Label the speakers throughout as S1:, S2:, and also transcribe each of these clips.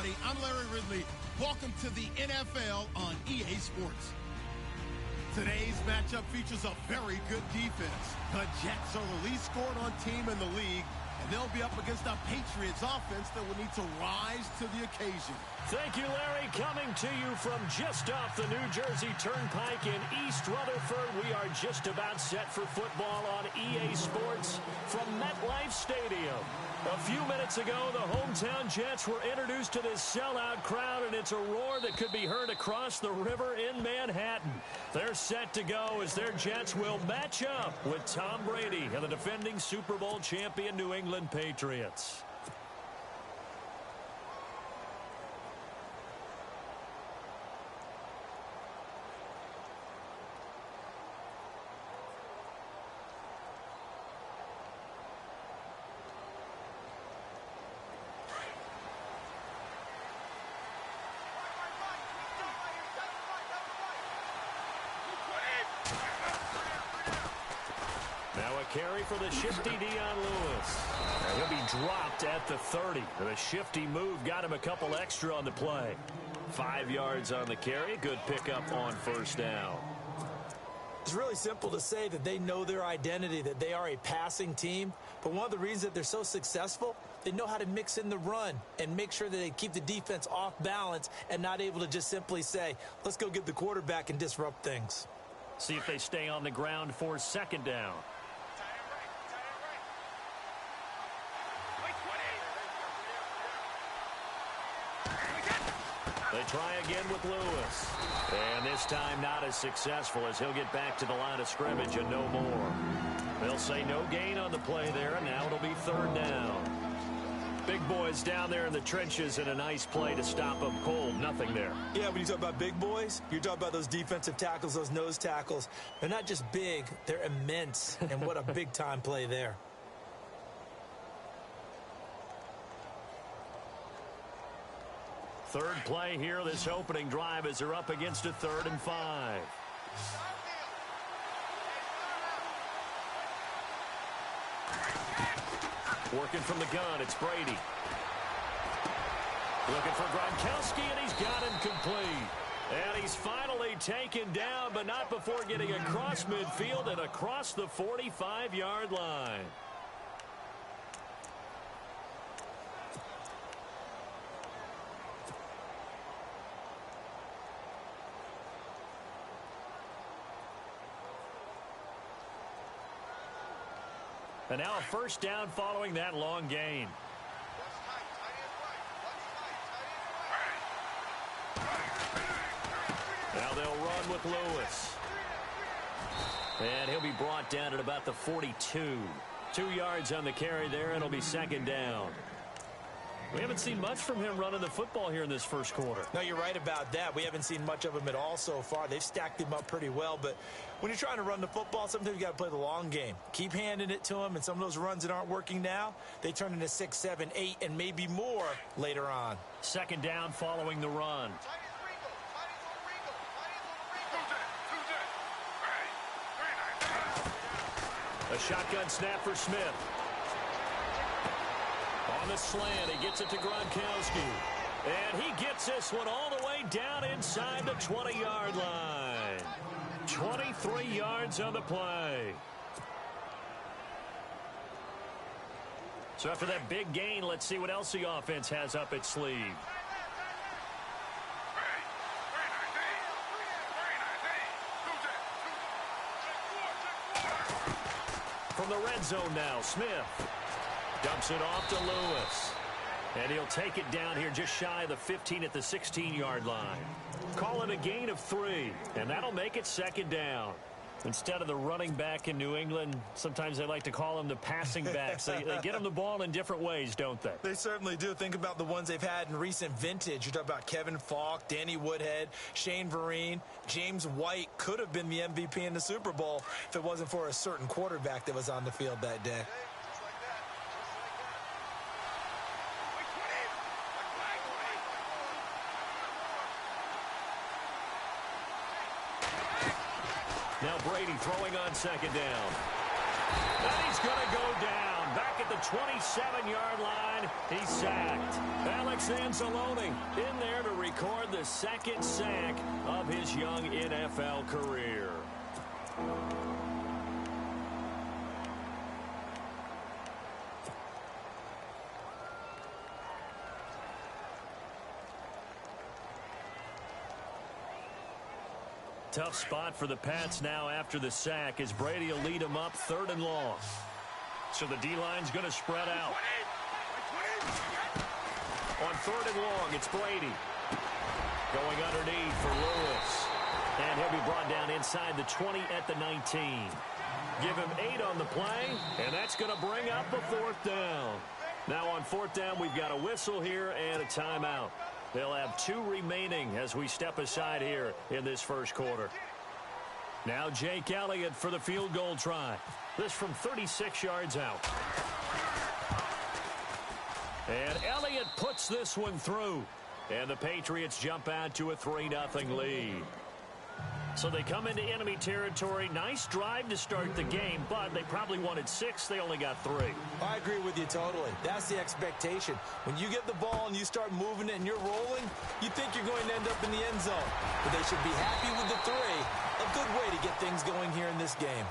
S1: everybody. I'm Larry Ridley. Welcome to the NFL on EA Sports. Today's matchup features a very good defense. The Jets are the least scored on team in the league, and they'll be up against a Patriots offense that will need to rise to the occasion.
S2: Thank you, Larry. Coming to you from just off the New Jersey Turnpike in East Rutherford, we are just about set for football on EA Sports from MetLife Stadium. A few minutes ago, the hometown Jets were introduced to this sellout crowd, and it's a roar that could be heard across the river in Manhattan. They're set to go as their Jets will match up with Tom Brady and the defending Super Bowl champion New England Patriots. Carry for the shifty Dion Lewis. And he'll be dropped at the 30. The shifty move got him a couple extra on the play. 5 yards on the carry. Good pickup on first down.
S3: It's really simple to say that they know their identity, that they are a passing team. But one of the reasons that they're so successful, they know how to mix in the run and make sure that they keep the defense off balance and not able to just simply say, let's go get the quarterback and disrupt things.
S2: See if they stay on the ground for second down. They try again with Lewis. And this time not as successful as he'll get back to the line of scrimmage and no more. They'll say no gain on the play there, and now it'll be third down. Big boys down there in the trenches and a nice play to stop them cold. Nothing there.
S3: Yeah, when you talk about big boys, you're talking about those defensive tackles, those nose tackles. They're not just big, they're immense. And what a big-time play there.
S2: Third play here, this opening drive, as they're up against a 3rd and 5. Working from the gun, it's Brady. Looking for Gronkowski, and he's got him complete. And he's finally taken down, but not before getting across midfield and across the 45-yard line. And now a first down following that long gain. Now they'll run with Lewis. And he'll be brought down at about the 42. 2 yards on the carry there, and it'll be second down. We haven't seen much from him running the football here in this first quarter.
S3: No, you're right about that. We haven't seen much of him at all so far. They've stacked him up pretty well, but when you're trying to run the football, sometimes you got to play the long game. Keep handing it to him, and some of those runs that aren't working now, they turn into 6, 7, 8, and maybe more later on.
S2: Second down following the run. A shotgun snap for Smith. On the slant, he gets it to Gronkowski. And he gets this one all the way down inside the 20-yard line. 23 yards on the play. So after that big gain, let's see what else the offense has up its sleeve. From the red zone now, Smith dumps it off to Lewis. And he'll take it down here just shy of the 15 at the 16-yard line. Call it a gain of 3, and that'll make it second down. Instead of the running back in New England, sometimes they like to call them the passing backs. They get them the ball in different ways, don't they?
S3: They certainly do. Think about the ones they've had in recent vintage. You talk about Kevin Falk, Danny Woodhead, Shane Vereen, James White could have been the MVP in the Super Bowl if it wasn't for a certain quarterback that was on the field that day.
S2: Now Brady throwing on second down. And he's going to go down. Back at the 27-yard line, he's sacked. Alex Anzalone in there to record the second sack of his young NFL career. Tough spot for the Pats now after the sack as Brady will lead them up 3rd and long. So the D-line's going to spread out. On 3rd and long, it's Brady. Going underneath for Lewis. And he'll be brought down inside the 20 at the 19. Give him 8 on the play, and that's going to bring up a 4th down. Now on 4th down, we've got a whistle here and a timeout. They'll have 2 remaining as we step aside here in this first quarter. Now Jake Elliott for the field goal try. This from 36 yards out. And Elliott puts this one through. And the Patriots jump out to a 3-0 lead. So they come into enemy territory. Nice drive to start the game, but they probably wanted 6. They only got 3.
S3: I agree with you totally. That's the expectation. When you get the ball and you start moving it and you're rolling, you think you're going to end up in the end zone. But they should be happy with the 3. A good way to get things going here in this game.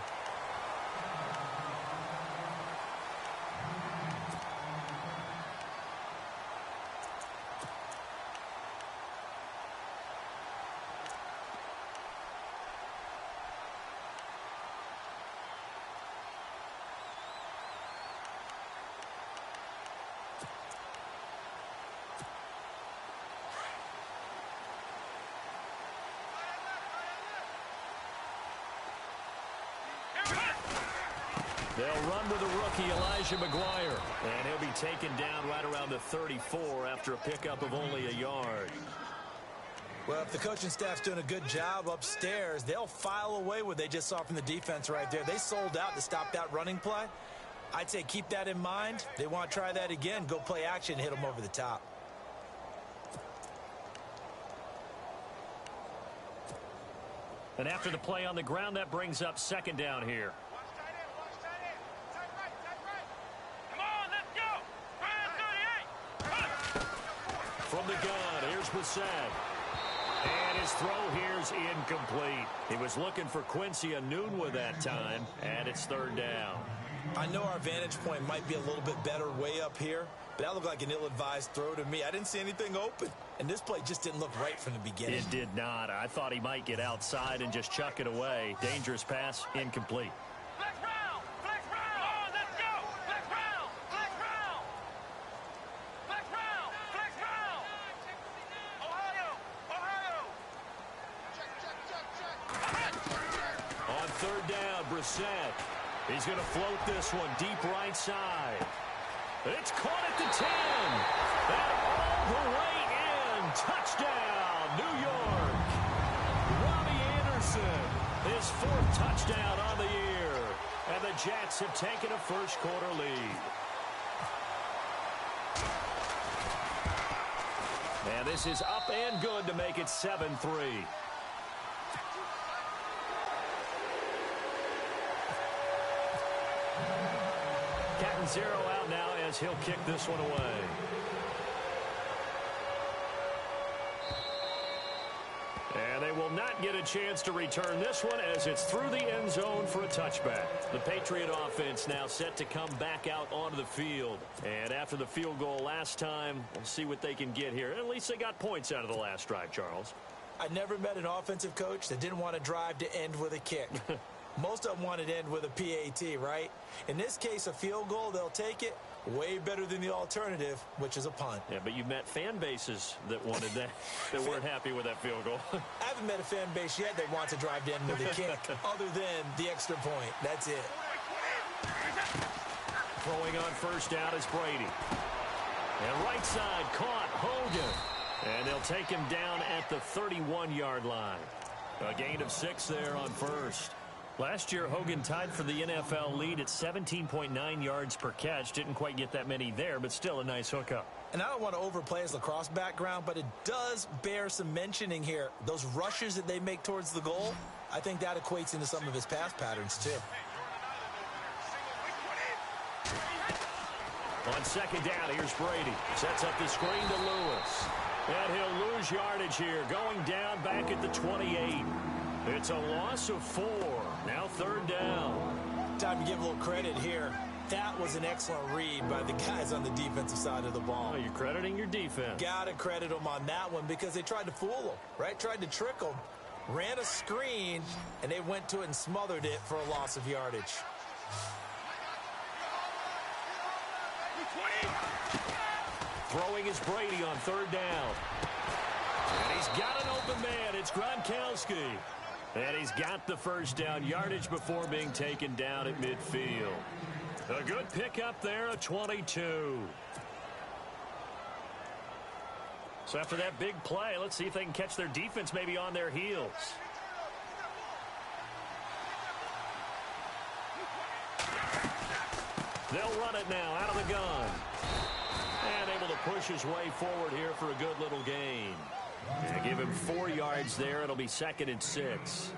S2: They'll run with the rookie, Elijah McGuire. And he'll be taken down right around the 34 after a pickup of only a yard.
S3: Well, if the coaching staff's doing a good job upstairs, they'll file away what they just saw from the defense right there. They sold out to stop that running play. I'd say keep that in mind. They want to try that again. Go play action, hit them over the top.
S2: And after the play on the ground, that brings up 2nd down here. From the gun, here's Brissett. And his throw here's incomplete. He was looking for Quincy Enunwa that time, and it's 3rd down.
S3: I know our vantage point might be a little bit better way up here, but that looked like an ill-advised throw to me. I didn't see anything open, and this play just didn't look right from the beginning.
S2: It did not. I thought he might get outside and just chuck it away. Dangerous pass, incomplete. Brissett. He's going to float this one deep right side. It's caught at the 10. And all the way in. Touchdown, New York. Robbie Anderson, his 4th touchdown on the year. And the Jets have taken a first quarter lead. And this is up and good to make it 7-3. Captain Zero out now as he'll kick this one away. And they will not get a chance to return this one as it's through the end zone for a touchback. The Patriot offense now set to come back out onto the field. And after the field goal last time, we'll see what they can get here. At least they got points out of the last drive, Charles.
S3: I never met an offensive coach that didn't want to drive to end with a kick. Most of them wanted to end with a PAT, right? In this case, a field goal, they'll take it. Way better than the alternative, which is a punt.
S2: Yeah, but you've met fan bases that wanted that, that weren't happy with that field goal.
S3: I haven't met a fan base yet that wants to drive to end with a kick, other than the extra point. That's it.
S2: Throwing on 1st down is Brady. And right side caught Hogan. And they'll take him down at the 31-yard line. A gain of 6 there on 1st. Last year, Hogan tied for the NFL lead at 17.9 yards per catch. Didn't quite get that many there, but still a nice hookup.
S3: And I don't want to overplay his lacrosse background, but it does bear some mentioning here. Those rushes that they make towards the goal, I think that equates into some of his pass patterns, too.
S2: On second down, here's Brady. Sets up the screen to Lewis. And he'll lose yardage here, going down back at the 28. It's a loss of 4. Now third down.
S3: Time to give a little credit here. That was an excellent read by the guys on the defensive side of the ball.
S2: Oh, you're crediting your defense.
S3: Got to credit them on that one because they tried to fool them, right? Tried to trick them. Ran a screen, and they went to it and smothered it for a loss of yardage.
S2: Throwing is Brady on third down. And he's got an open man. It's Gronkowski. And he's got the first down yardage before being taken down at midfield. A good pickup there, a 22. So after that big play, let's see if they can catch their defense maybe on their heels. They'll run it now out of the gun. And able to push his way forward here for a good little gain. And give him 4 yards there. It'll be 2nd and 6.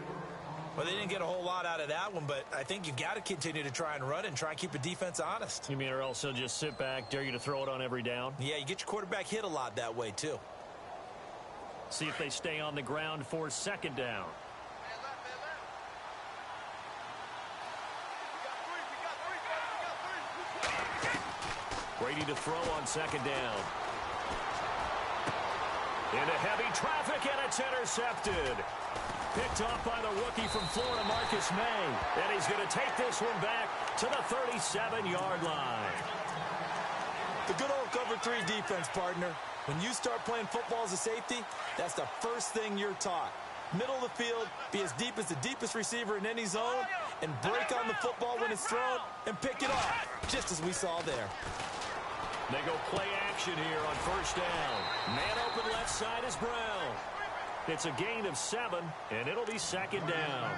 S3: Well, they didn't get a whole lot out of that one, but I think you've got to continue to try and run and try and keep the defense honest.
S2: You mean or else he'll just sit back, dare you to throw it on every down?
S3: Yeah, you get your quarterback hit a lot that way, too.
S2: See if they stay on the ground for 2nd down. Brady to throw on 2nd down. Into heavy traffic, and it's intercepted. Picked off by the rookie from Florida, Marcus May. And he's going to take this one back to the 37-yard line.
S3: The good old cover 3 defense, partner. When you start playing football as a safety, that's the first thing you're taught. Middle of the field, be as deep as the deepest receiver in any zone, and break on the football when it's thrown and pick it off, just as we saw there.
S2: They go play action here on first down. Man open left side is Brown. It's a gain of 7, and it'll be 2nd down.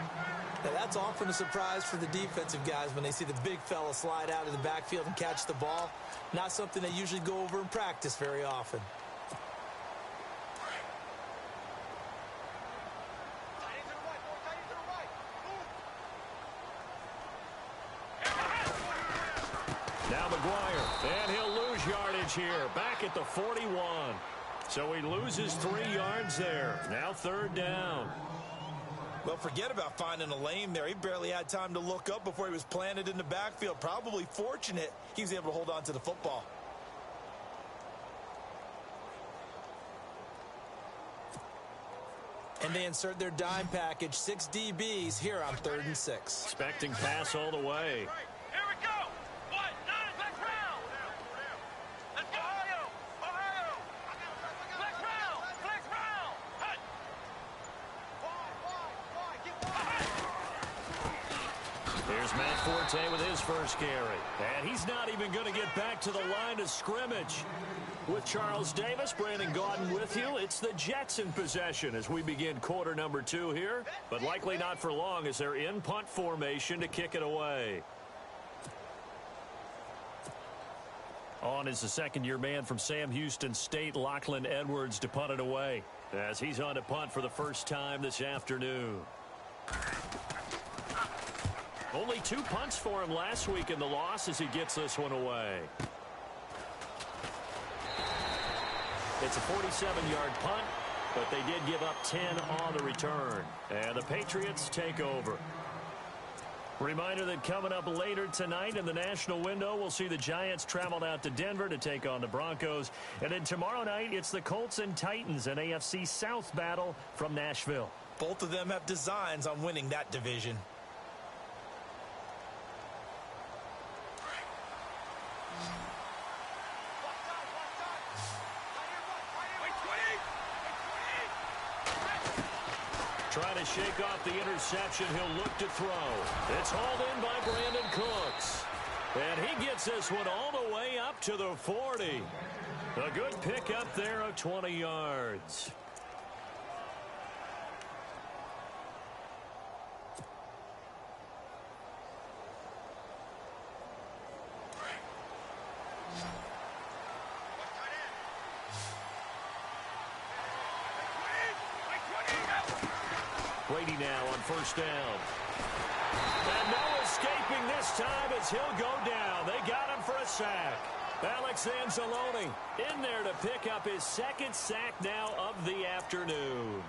S3: Now that's often a surprise for the defensive guys when they see the big fella slide out of the backfield and catch the ball. Not something they usually go over in practice very often.
S2: Now McGuire, and he'll lose yardage here, back at the 41. So he loses 3 yards there. Now 3rd down.
S3: Well, forget about finding a lane there. He barely had time to look up before he was planted in the backfield. Probably fortunate he was able to hold on to the football. And they insert their dime package, 6 DBs here on 3rd and 6.
S2: Expecting pass all the way. Here's Matt Forte with his first carry. And he's not even going to get back to the line of scrimmage. With Charles Davis, Brandon Gaudin with you. It's the Jets in possession as we begin quarter number 2 here. But likely not for long as they're in punt formation to kick it away. On is the second-year man from Sam Houston State, Lachlan Edwards, to punt it away. As he's on to punt for the first time this afternoon. Only 2 punts for him last week in the loss as he gets this one away. It's a 47-yard punt, but they did give up 10 on the return. And the Patriots take over. Reminder that coming up later tonight in the national window, we'll see the Giants travel out to Denver to take on the Broncos. And then tomorrow night, it's the Colts and Titans, an AFC South battle from Nashville.
S3: Both of them have designs on winning that division.
S2: Trying to shake off the interception. He'll look to throw. It's hauled in by Brandon Cooks. And he gets this one all the way up to the 40. A good pickup there of 20 yards. Brady now on first down. And no escaping this time as he'll go down. They got him for a sack. Alex Anzalone in there to pick up his second sack now of the afternoon.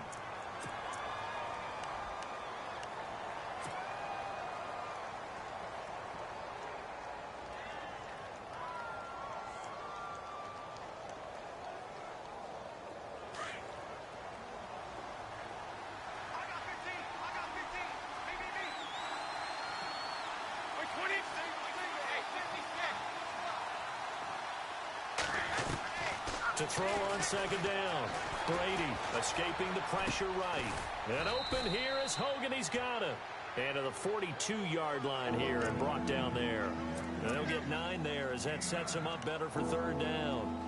S2: To throw on second down. Brady escaping the pressure right. And open here is Hogan. He's got it. And to the 42-yard line here and brought down there. And they'll get 9 there as that sets him up better for third down.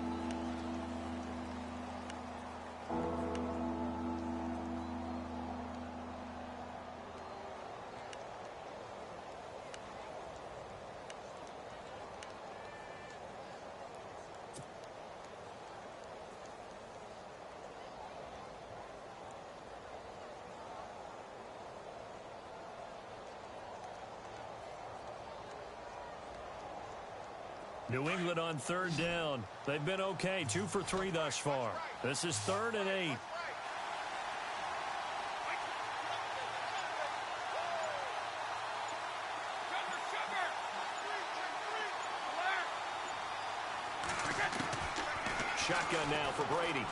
S2: New England on third down. They've been okay, 2 for 3 thus far. This is 3rd and 8. Shotgun now for Brady.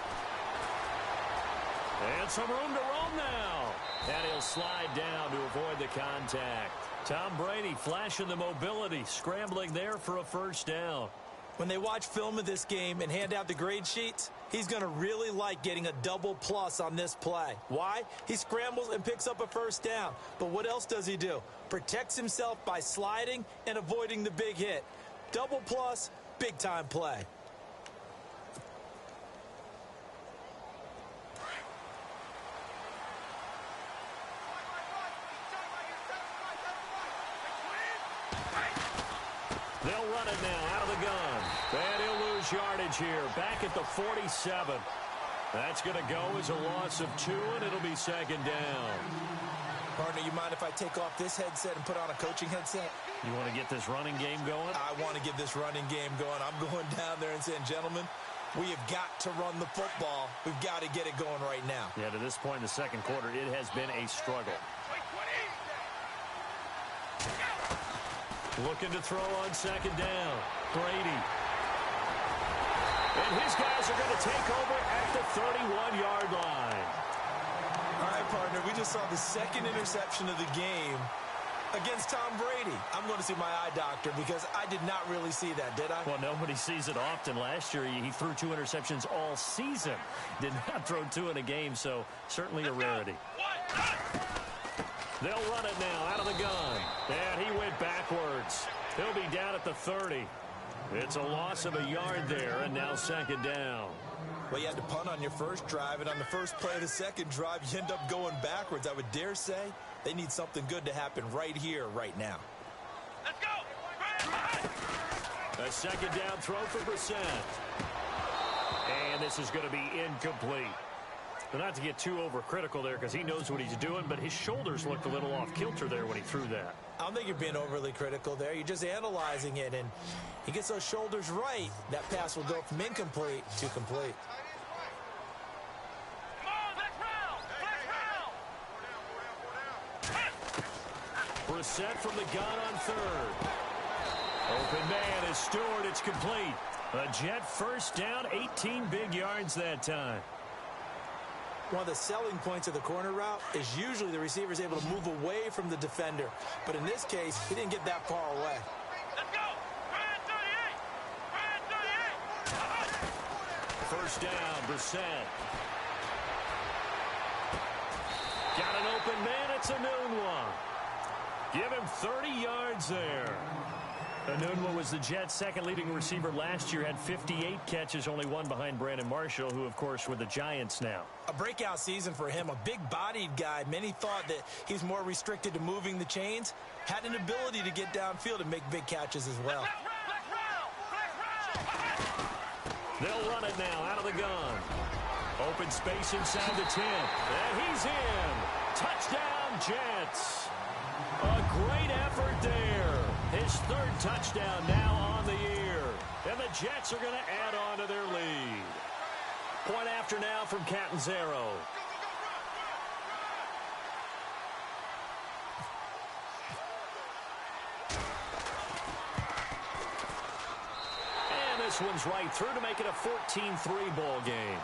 S2: And some room to roam now. And he'll slide down to avoid the contact. Tom Brady flashing the mobility, scrambling there for a first down.
S3: When they watch film of this game and hand out the grade sheets, he's going to really like getting a double plus on this play. Why? He scrambles and picks up a first down. But what else does he do? Protects himself by sliding and avoiding the big hit. Double plus, big time play.
S2: They'll run it now out of the gun. And he'll lose yardage here. Back at the 47. That's going to go as a loss of 2, and it'll be second down.
S3: Partner, you mind if I take off this headset and put on a coaching headset?
S2: You want to get this running game going?
S3: I want to get this running game going. I'm going down there and saying, gentlemen, we have got to run the football. We've got to get it going right now.
S2: Yeah, to this point in the second quarter, it has been a struggle. Looking to throw on second down. Brady. And his guys are going to take over at the 31-yard line.
S3: All right, partner, we just saw the second interception of the game against Tom Brady. I'm going to see my eye doctor because I did not really see that, did I?
S2: Well, nobody sees it often. Last year, he threw 2 interceptions all season. Did not throw 2 in a game, so certainly a rarity. They'll run it now out of the gun. And he went backwards. He'll be down at the 30. It's a loss of a yard there, and now second down.
S3: Well, you had to punt on your first drive, and on the first play of the second drive, you end up going backwards. I would dare say they need something good to happen right here, right now.
S4: Let's go!
S2: A second down throw for Brissett. And this is going to be incomplete. But not to get too overcritical there because he knows what he's doing, but his shoulders looked a little off kilter there when he threw that.
S3: I don't think you're being overly critical there. You're just analyzing it, and he gets those shoulders right. That pass will go from incomplete to complete.
S2: Brissett from the gun on third. Open man is Stewart. It's complete. A Jet first down, 18 big yards that time.
S3: One of the selling points of the corner route is usually the receiver is able to move away from the defender. But in this case, he didn't get that far away.
S4: Let's go! Brad 38!
S2: First down, Brissett. Got an open man. It's Enunwa. Give him 30 yards there. Enunwa was the Jets' second leading receiver last year, had 58 catches, only one behind Brandon Marshall, who, of course, were the Giants now.
S3: A breakout season for him, a big-bodied guy. Many thought that he's more restricted to moving the chains. Had an ability to get downfield and make big catches as well.
S2: They'll run it now out of the gun. Open space inside the 10. And he's in. Touchdown, Jets. A great effort there. His His third touchdown now on the year. And the Jets are going to add on to their lead. Point after now from Catanzaro. And this one's right through to make it a 14-3 ball game.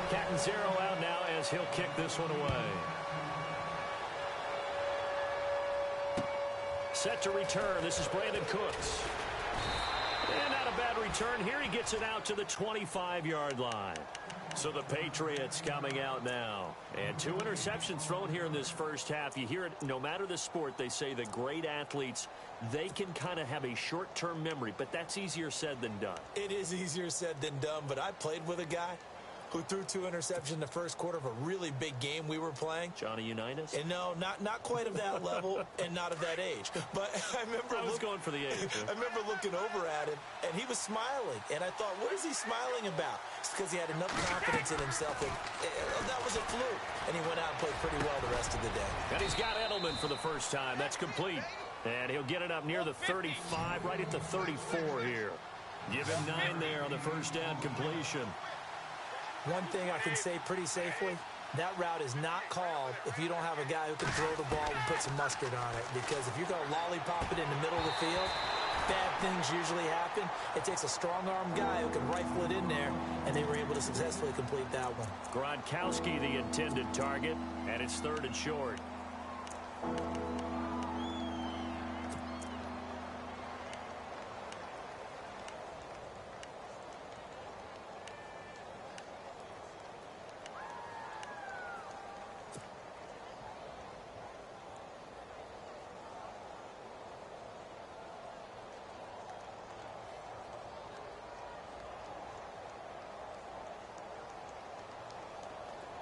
S2: Catanzaro out now as he'll kick this one away. Set to return. This is Brandon Cooks. And not a bad return here. He gets it out to the 25-yard line. So the Patriots coming out now. And 2 interceptions thrown here in this first half. You hear it, no matter the sport, they say that great athletes, they can kind of have a short-term memory, but that's easier said than done.
S3: It is easier said than done, but I played with a guy who threw 2 interceptions in the first quarter of a really big game we were playing.
S2: Johnny Unitas?
S3: And no, not quite of that level and not of that age. But I remember
S2: I was going for the age.
S3: I remember looking over at him, and he was smiling. And I thought, what is he smiling about? It's because he had enough confidence in himself that that was a fluke. And he went out and played pretty well the rest of the day.
S2: And he's got Edelman for the first time. That's complete. And he'll get it up near the 35, right at the 34 here. Give him 9 there on the first down completion.
S3: One thing I can say pretty safely, that route is not called if you don't have a guy who can throw the ball and put some mustard on it. Because if you're going to lollipop it in the middle of the field, bad things usually happen. It takes a strong-arm guy who can rifle it in there, and they were able to successfully complete that one.
S2: Gronkowski, the intended target, and it's 3rd and short.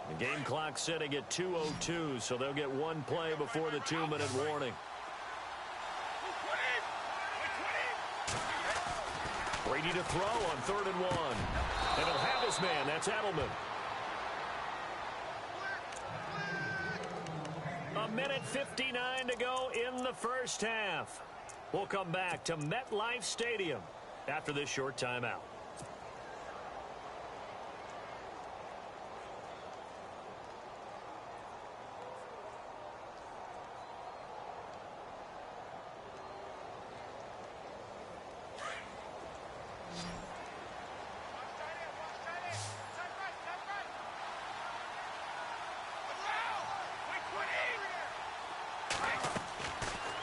S2: The game clock sitting at 2:02, so they'll get 1 play before the 2-minute warning. Brady to throw on 3rd and 1. And he'll have his man. That's Edelman. 1:59 to go in the first half. We'll come back to MetLife Stadium after this short timeout.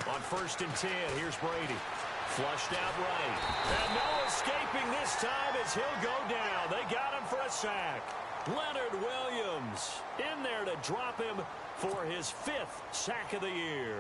S2: On 1st and 10, here's Brady. Flushed out right. And no escaping this time as he'll go down. They got him for a sack. Leonard Williams in there to drop him for his 5th sack of the year.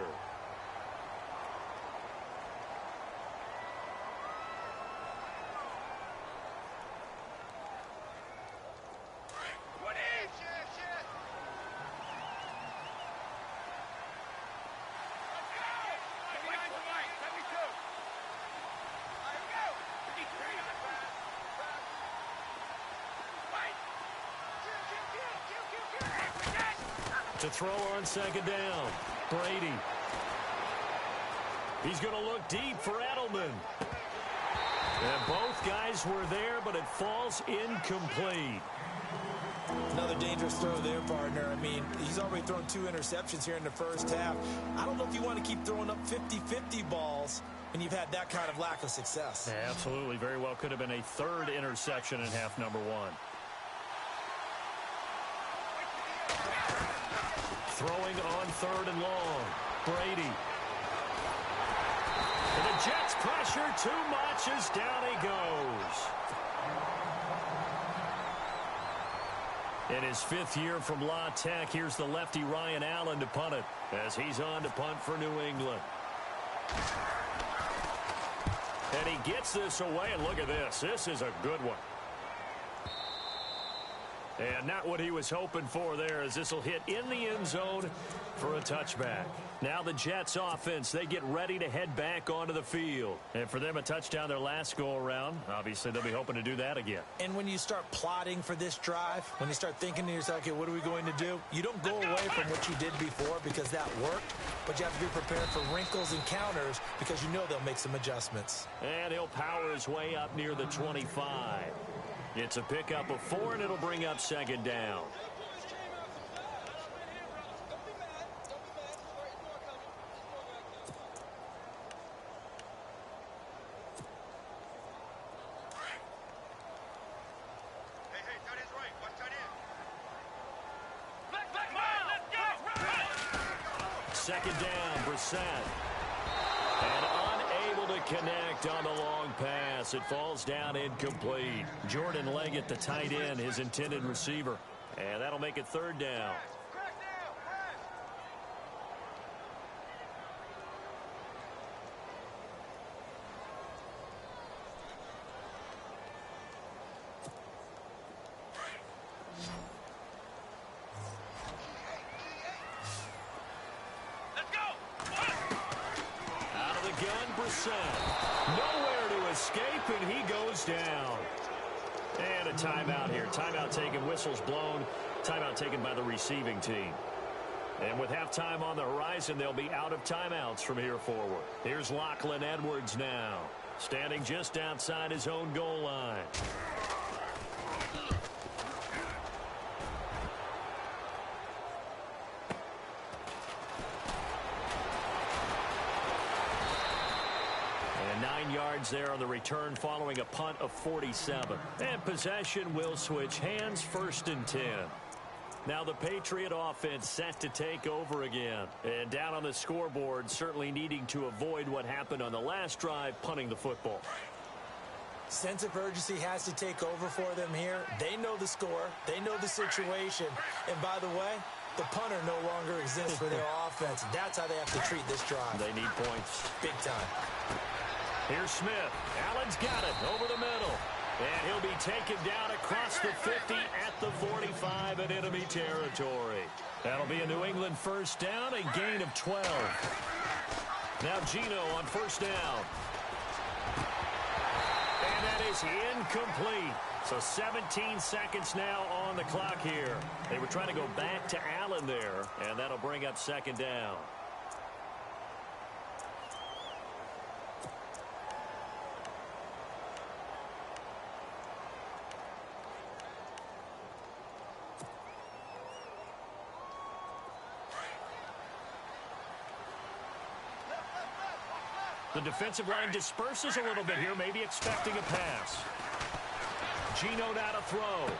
S2: To throw on 2nd down. Brady. He's going to look deep for Edelman. And both guys were there, but it falls incomplete.
S3: Another dangerous throw there, partner. I mean, he's already thrown 2 interceptions here in the first half. I don't know if you want to keep throwing up 50-50 balls when you've had that kind of lack of success.
S2: Yeah, absolutely. Very well could have been a 3rd interception in half number 1. Throwing on 3rd and long. Brady. And the Jets pressure too much as down he goes. In his 5th year from La Tech, here's the lefty Ryan Allen to punt it as he's on to punt for New England. And he gets this away, and look at this. This is a good one. And not what he was hoping for there, as this will hit in the end zone for a touchback. Now the Jets offense, they get ready to head back onto the field. And for them, a touchdown their last go-around. Obviously, they'll be hoping to do that again.
S3: And when you start plotting for this drive, when you start thinking to yourself, okay, what are we going to do? You don't go away from what you did before because that worked, but you have to be prepared for wrinkles and counters because you know they'll make some adjustments.
S2: And he'll power his way up near the 25. It's a pickup of 4, and it'll bring up second down. Second down, Brissett. And unable to connect on the long pass. It falls down incomplete. Jordan Leggett, the tight end, his intended receiver. And that'll make it third down. Nowhere to escape, and he goes down. And a timeout here. Timeout taken, whistles blown. Timeout taken by the receiving team. And with halftime on the horizon, they'll be out of timeouts from here forward. Here's Lachlan Edwards now, standing just outside his own goal line. Yards there on the return following a punt of 47. And possession will switch hands, 1st and 10. Now the Patriot offense set to take over again. And down on the scoreboard, certainly needing to avoid what happened on the last drive, punting the football.
S3: Sense of urgency has to take over for them here. They know the score. They know the situation. And by the way, the punter no longer exists for their offense. That's how they have to treat this drive.
S2: They need points.
S3: Big time.
S2: Here's Smith. Allen's got it over the middle. And he'll be taken down across the 50 at the 45 in enemy territory. That'll be a New England first down, a gain of 12. Now Geno on first down. And that is incomplete. So 17 seconds now on the clock here. They were trying to go back to Allen there, and that'll bring up second down. The defensive line disperses a little bit here, maybe expecting a pass. Geno now to throw.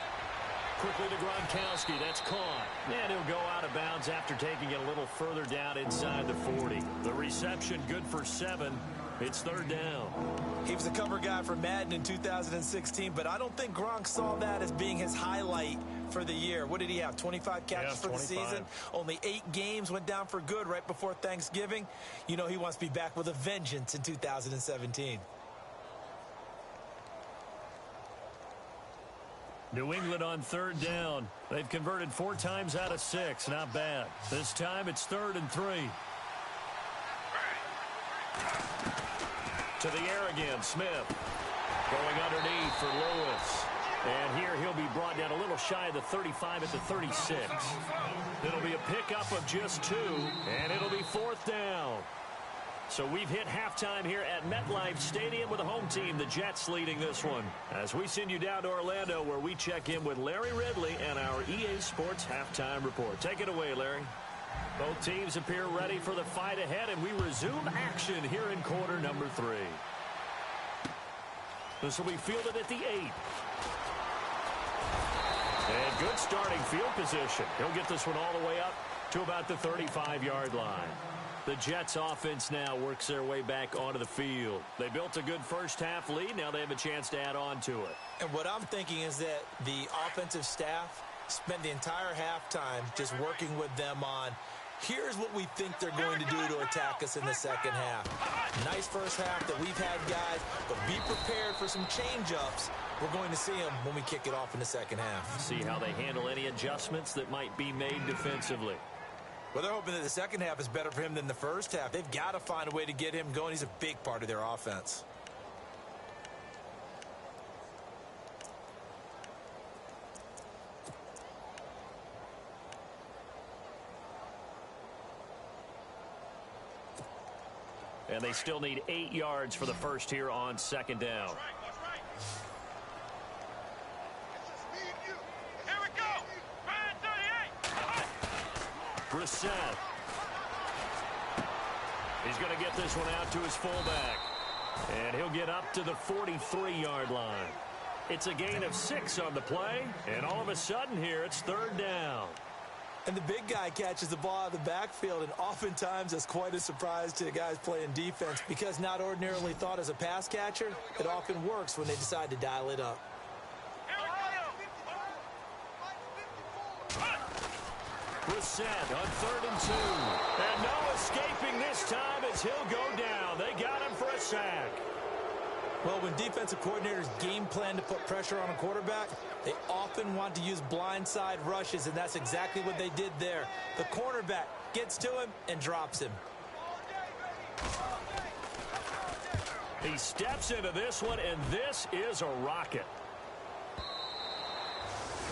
S2: Quickly to Gronkowski. That's caught. And he'll go out of bounds after taking it a little further down inside the 40. The reception good for 7. It's third down.
S3: He was a cover guy for Madden in 2016, but I don't think Gronk saw that as being his highlight for the year. What did he have, 25 catches for the season? Only 8 games, went down for good right before Thanksgiving. You know he wants to be back with a vengeance in 2017.
S2: New England on third down. They've converted 4 times out of 6. Not bad. This time it's 3rd and 3. To the air again, Smith. Going underneath for Lewis. And here he'll be brought down a little shy of the 35 at the 36. It'll be a pickup of just 2, and it'll be 4th down. So we've hit halftime here at MetLife Stadium with the home team, the Jets, leading this one. As we send you down to Orlando, where we check in with Larry Ridley and our EA Sports halftime report. Take it away, Larry. Both teams appear ready for the fight ahead, and we resume action here in quarter number 3. This will be fielded at the 8. And good starting field position. He'll get this one all the way up to about the 35-yard line. The Jets offense now works their way back onto the field. They built a good first-half lead. Now they have a chance to add on to it.
S3: And what I'm thinking is that the offensive staff spent the entire halftime just working with them on Here's what we think they're going to do to attack us in the second half. Nice first half that we've had, guys, but be prepared for some change-ups. We're going to see them when we kick it off in the second half.
S2: See how they handle any adjustments that might be made defensively.
S3: Well, they're hoping that the second half is better for him than the first half. They've got to find a way to get him going. He's a big part of their offense.
S2: And they still need 8 yards for the first here on second down.
S4: Here we go. Man 38.
S2: Brissett. He's going to get this one out to his fullback. And he'll get up to the 43-yard line. It's a gain of 6 on the play. And all of a sudden here, it's third down.
S3: And the big guy catches the ball out of the backfield, and oftentimes that's quite a surprise to the guys playing defense because not ordinarily thought as a pass catcher, it often works when they decide to dial it up.
S2: Brissett on 3rd and 2. And no escaping this time as he'll go down. They got him for a sack.
S3: Well, when defensive coordinators game plan to put pressure on a quarterback, they often want to use blindside rushes, and that's exactly what they did there. The cornerback gets to him and drops him.
S2: He steps into this one, and this is a rocket.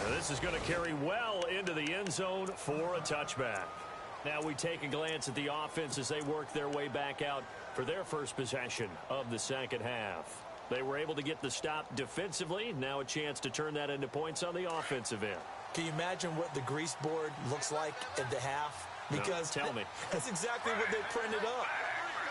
S2: Now, this is going to carry well into the end zone for a touchback. Now we take a glance at the offense as they work their way back out for their first possession of the second half. They were able to get the stop defensively. Now a chance to turn that into points on the offensive end.
S3: Can you imagine what the grease board looks like at the half? Because
S2: no, tell me.
S3: That's exactly what they printed up.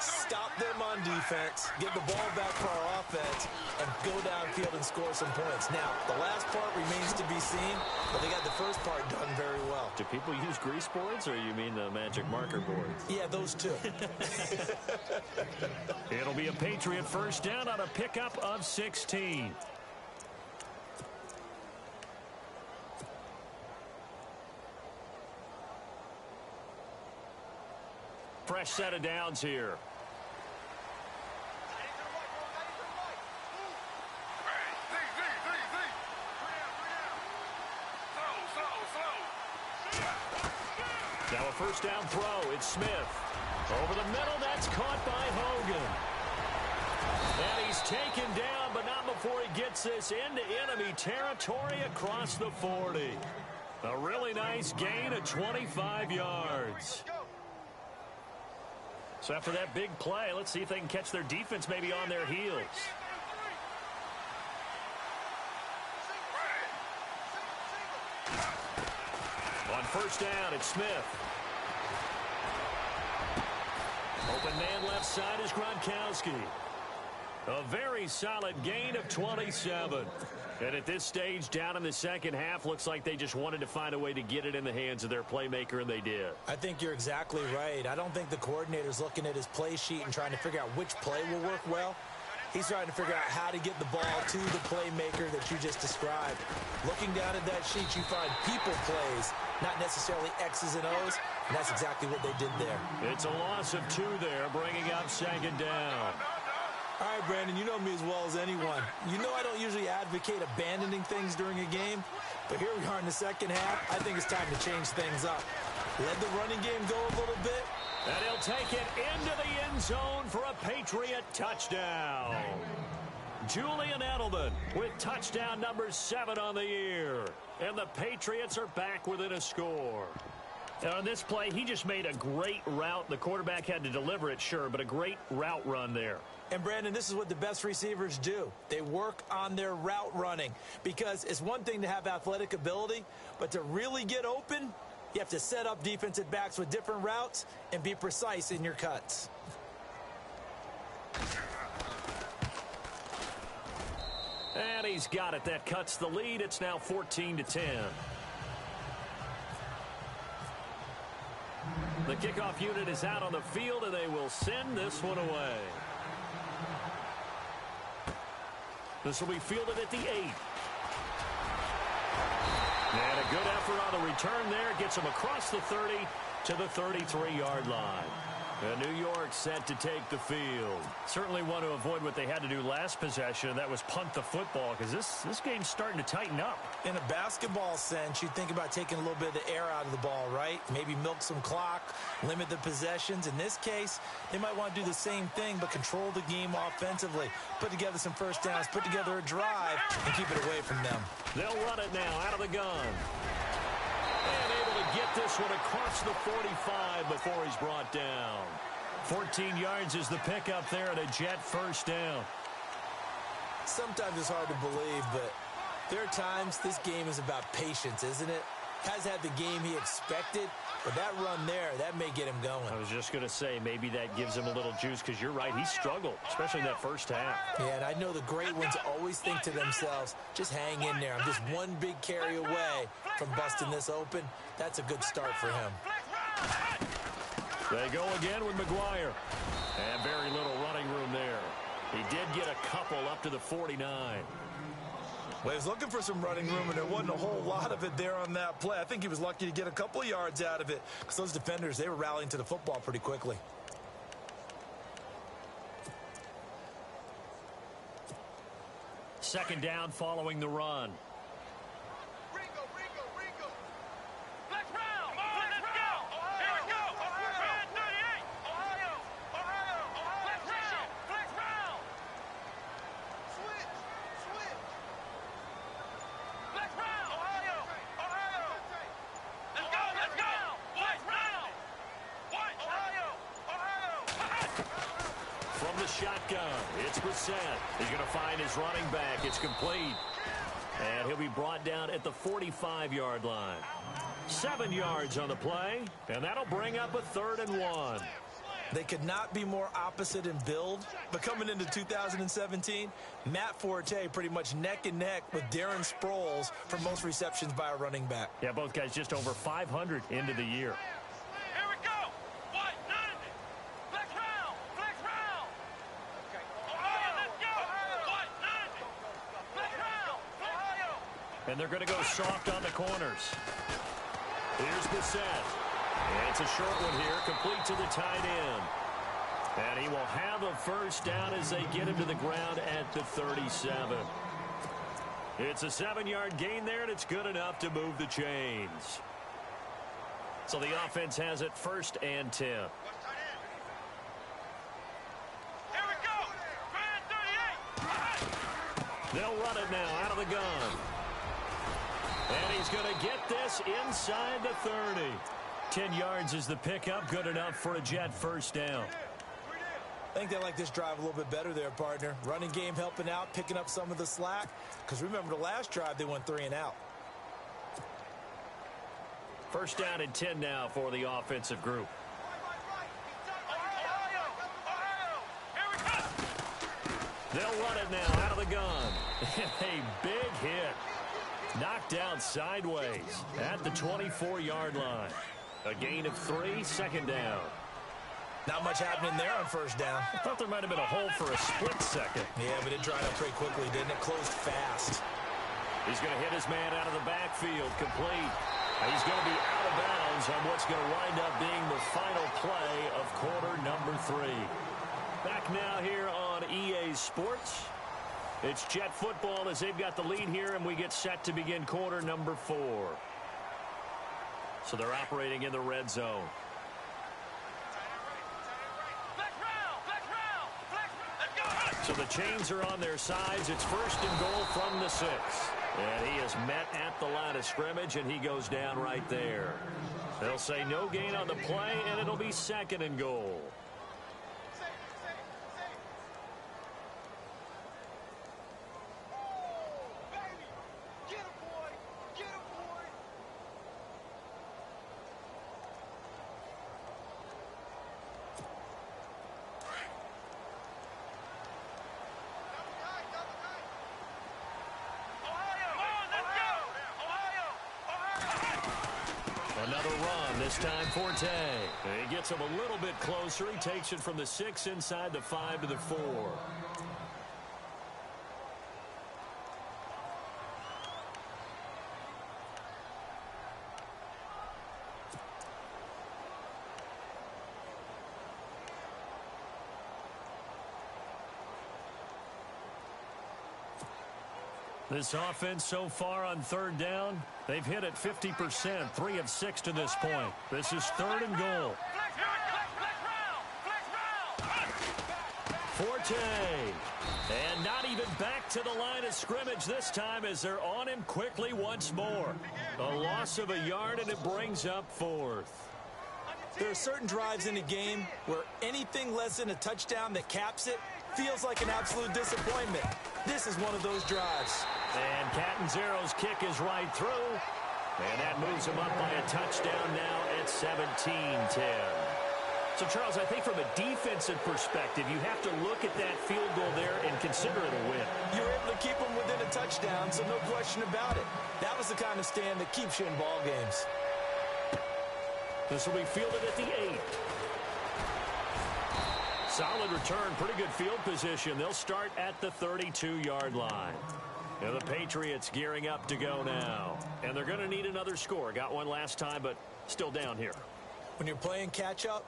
S3: Stop them on defense, get the ball back for our offense, and go downfield and score some points. Now, the last part remains to be seen, but they got the first part done very well.
S2: Do people use grease boards, or you mean the magic marker boards?
S3: Yeah, those two.
S2: It'll be a Patriot first down on a pickup of 16. Fresh set of downs here. Now a first down throw. It's Smith. Over the middle, that's caught by Hogan. And he's taken down, but not before he gets this into enemy territory across the 40. A really nice gain of 25 yards. So after that big play, let's see if they can catch their defense maybe on their heels. On first down, it's Smith. Open man left side is Gronkowski. A very solid gain of 27. And at this stage, down in the second half, looks like they just wanted to find a way to get it in the hands of their playmaker, and they did.
S3: I think you're exactly right. I don't think the coordinator's looking at his play sheet and trying to figure out which play will work well. He's trying to figure out how to get the ball to the playmaker that you just described. Looking down at that sheet, you find people plays, not necessarily X's and O's, and that's exactly what they did there.
S2: It's a loss of 2 there, bringing up second down.
S3: All right, Brandon, you know me as well as anyone. You know I don't usually advocate abandoning things during a game, but here we are in the second half. I think it's time to change things up. Let the running game go a little bit.
S2: And he'll take it into the end zone for a Patriot touchdown. Julian Edelman with touchdown number 7 on the year. And the Patriots are back within a score. Now on this play, he just made a great route. The quarterback had to deliver it, sure, but a great route run there.
S3: And, Brandon, this is what the best receivers do. They work on their route running because it's one thing to have athletic ability, but to really get open, you have to set up defensive backs with different routes and be precise in your cuts.
S2: And he's got it. That cuts the lead. It's now 14-10. The kickoff unit is out on the field, and they will send this one away. This will be fielded at the 8. And a good effort on the return there. Gets him across the 30 to the 33-yard line. And New York set to take the field. Certainly want to avoid what they had to do last possession, and that was punt the football, because this game's starting to tighten up.
S3: In a basketball sense, you think about taking a little bit of the air out of the ball, right? Maybe milk some clock, limit the possessions. In this case, they might want to do the same thing, but control the game offensively. Put together some first downs, put together a drive, and keep it away from them.
S2: They'll run it now out of the gun. And able to get this one across the 45 before he's brought down. 14 yards is the pickup there and a Jet first down.
S3: Sometimes it's hard to believe, but there are times this game is about patience, isn't it? Has had the game he expected, but that run there, that may get him going.
S2: I was just going to say, maybe that gives him a little juice, because you're right, he struggled, especially in that first half.
S3: Yeah, and I know the great ones always think to themselves, just hang in there. I'm just one big carry away from busting this open. That's a good start for him.
S2: They go again with McGuire. And very little running room there. He did get a couple up to the 49.
S3: Well, he was looking for some running room, and there wasn't a whole lot of it there on that play. I think he was lucky to get a couple of yards out of it, because those defenders, they were rallying to the football pretty quickly.
S2: Second down following the run. Shotgun. It's Brissett. He's going to find his running back. It's complete. And he'll be brought down at the 45-yard line. 7 yards on the play, and that'll bring up a 3rd and 1.
S3: They could not be more opposite in build, but coming into 2017, Matt Forte pretty much neck and neck with Darren Sproles for most receptions by a running back.
S2: Yeah, both guys just over 500 into the year. And they're going to go soft on the corners. Here's Brissett. And it's a short one here, complete to the tight end. And he will have a first down as they get him to the ground at the 37. It's a 7-yard gain there, and it's good enough to move the chains. So the offense has it 1st and 10. They'll run it now out of the gun. And he's going to get this inside the 30. 10 yards is the pickup, good enough for a Jet first down.
S3: I think they like this drive a little bit better there, partner. Running game helping out, picking up some of the slack. Because remember, the last drive, they went 3 and out.
S2: First down and 10 now for the offensive group. They'll run it now out of the gun. A big hit. Knocked down sideways at the 24-yard line. A gain of 3, 2nd down.
S3: Not much happening there on first down.
S2: I thought there might have been a hole for a split second.
S3: Yeah, but it dried up pretty quickly, didn't it? Closed fast.
S2: He's going to hit his man out of the backfield, complete. He's going to be out of bounds on what's going to wind up being the final play of quarter number 3. Back now here on EA Sports. It's Jet football as they've got the lead here, and we get set to begin quarter number 4. So they're operating in the red zone. So the chains are on their sides. It's 1st and goal from the 6. And he is met at the line of scrimmage, and he goes down right there. They'll say no gain on the play, and it'll be 2nd and goal. Another run, this time Forte. He gets him a little bit closer. He takes it from the 6 inside the 5 to the 4. This offense so far on third down, they've hit it 50%, 3 of 6 to this point. This is 3rd and goal. Forte. And not even back to the line of scrimmage this time as they're on him quickly once more. A loss of a yard, and it brings up 4th.
S3: There are certain drives in a game where anything less than a touchdown that caps it feels like an absolute disappointment. This is one of those drives.
S2: And Catanzaro's kick is right through. And that moves him up by a touchdown now at 17-10. So, Charles, I think from a defensive perspective, you have to look at that field goal there and consider it a win.
S3: You were able to keep them within a touchdown, so no question about it. That was the kind of stand that keeps you in ball games.
S2: This will be fielded at the 8. Solid return, pretty good field position. They'll start at the 32-yard line. And the Patriots gearing up to go now. And they're going to need another score. Got one last time, but still down here.
S3: When you're playing catch-up,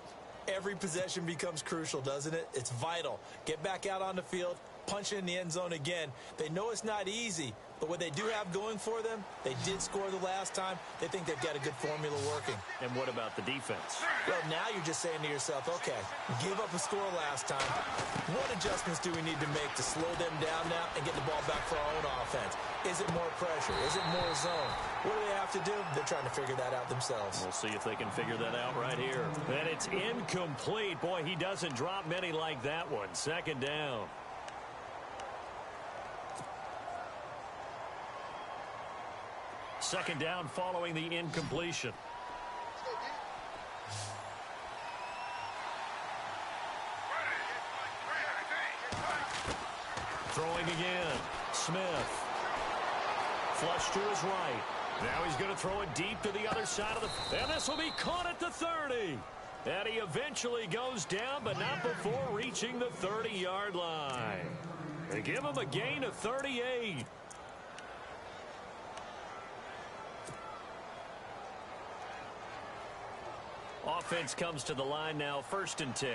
S3: every possession becomes crucial, doesn't it? It's vital. Get back out on the field, punch it in the end zone again. They know it's not easy, but what they do have going for them, they did score the last time. They think they've got a good formula working.
S2: And what about the defense?
S3: Well, now you're just saying to yourself, okay, we gave up a score last time. What adjustments do we need to make to slow them down now and get the ball back for our own offense? Is it more pressure? Is it more zone? What do they have to do? They're trying to figure that out themselves.
S2: We'll see if they can figure that out right here. And it's incomplete. Boy, he doesn't drop many like that one. 2nd down. Second down following the incompletion. Throwing again. Smith. Flush to his right. Now he's going to throw it deep to the other side of the... And this will be caught at the 30. And he eventually goes down, but not before reaching the 30-yard line. They give him a gain of 38. Offense comes to the line now, 1st and 10.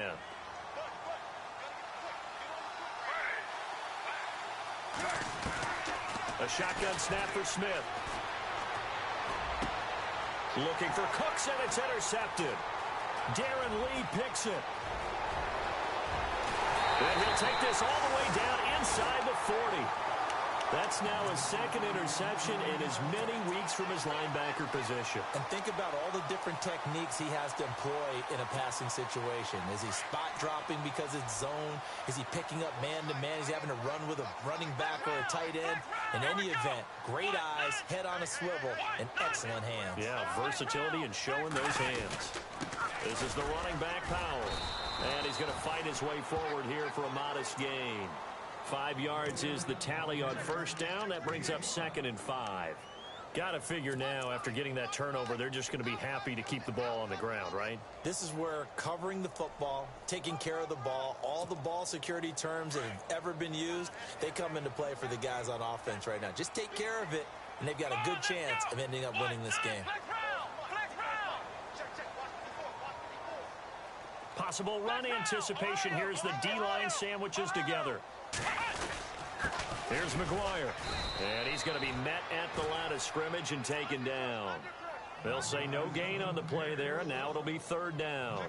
S2: A shotgun snap for Smith. Looking for Cooks, and it's intercepted. Darren Lee picks it. And he'll take this all the way down inside the 40. That's now his 2nd interception in as many weeks from his linebacker position.
S3: And think about all the different techniques he has to employ in a passing situation. Is he spot dropping because it's zone? Is he picking up man-to-man? Is he having to run with a running back or a tight end? In any event, great eyes, head on a swivel, and excellent hands.
S2: Yeah, versatility and showing those hands. This is the running back, Powell. And he's going to fight his way forward here for a modest gain. 5 yards is the tally on 1st down. That brings up 2nd and 5. Got to figure now, after getting that turnover, they're just going to be happy to keep the ball on the ground, right?
S3: This is where covering the football, taking care of the ball, all the ball security terms that have ever been used, they come into play for the guys on offense right now. Just take care of it, and they've got a good chance of ending up winning this game.
S2: Possible run anticipation. Here's the D-line sandwiches together. Here's McGuire. And he's going to be met at the line of scrimmage and taken down. They'll say no gain on the play there, and now it'll be 3rd down.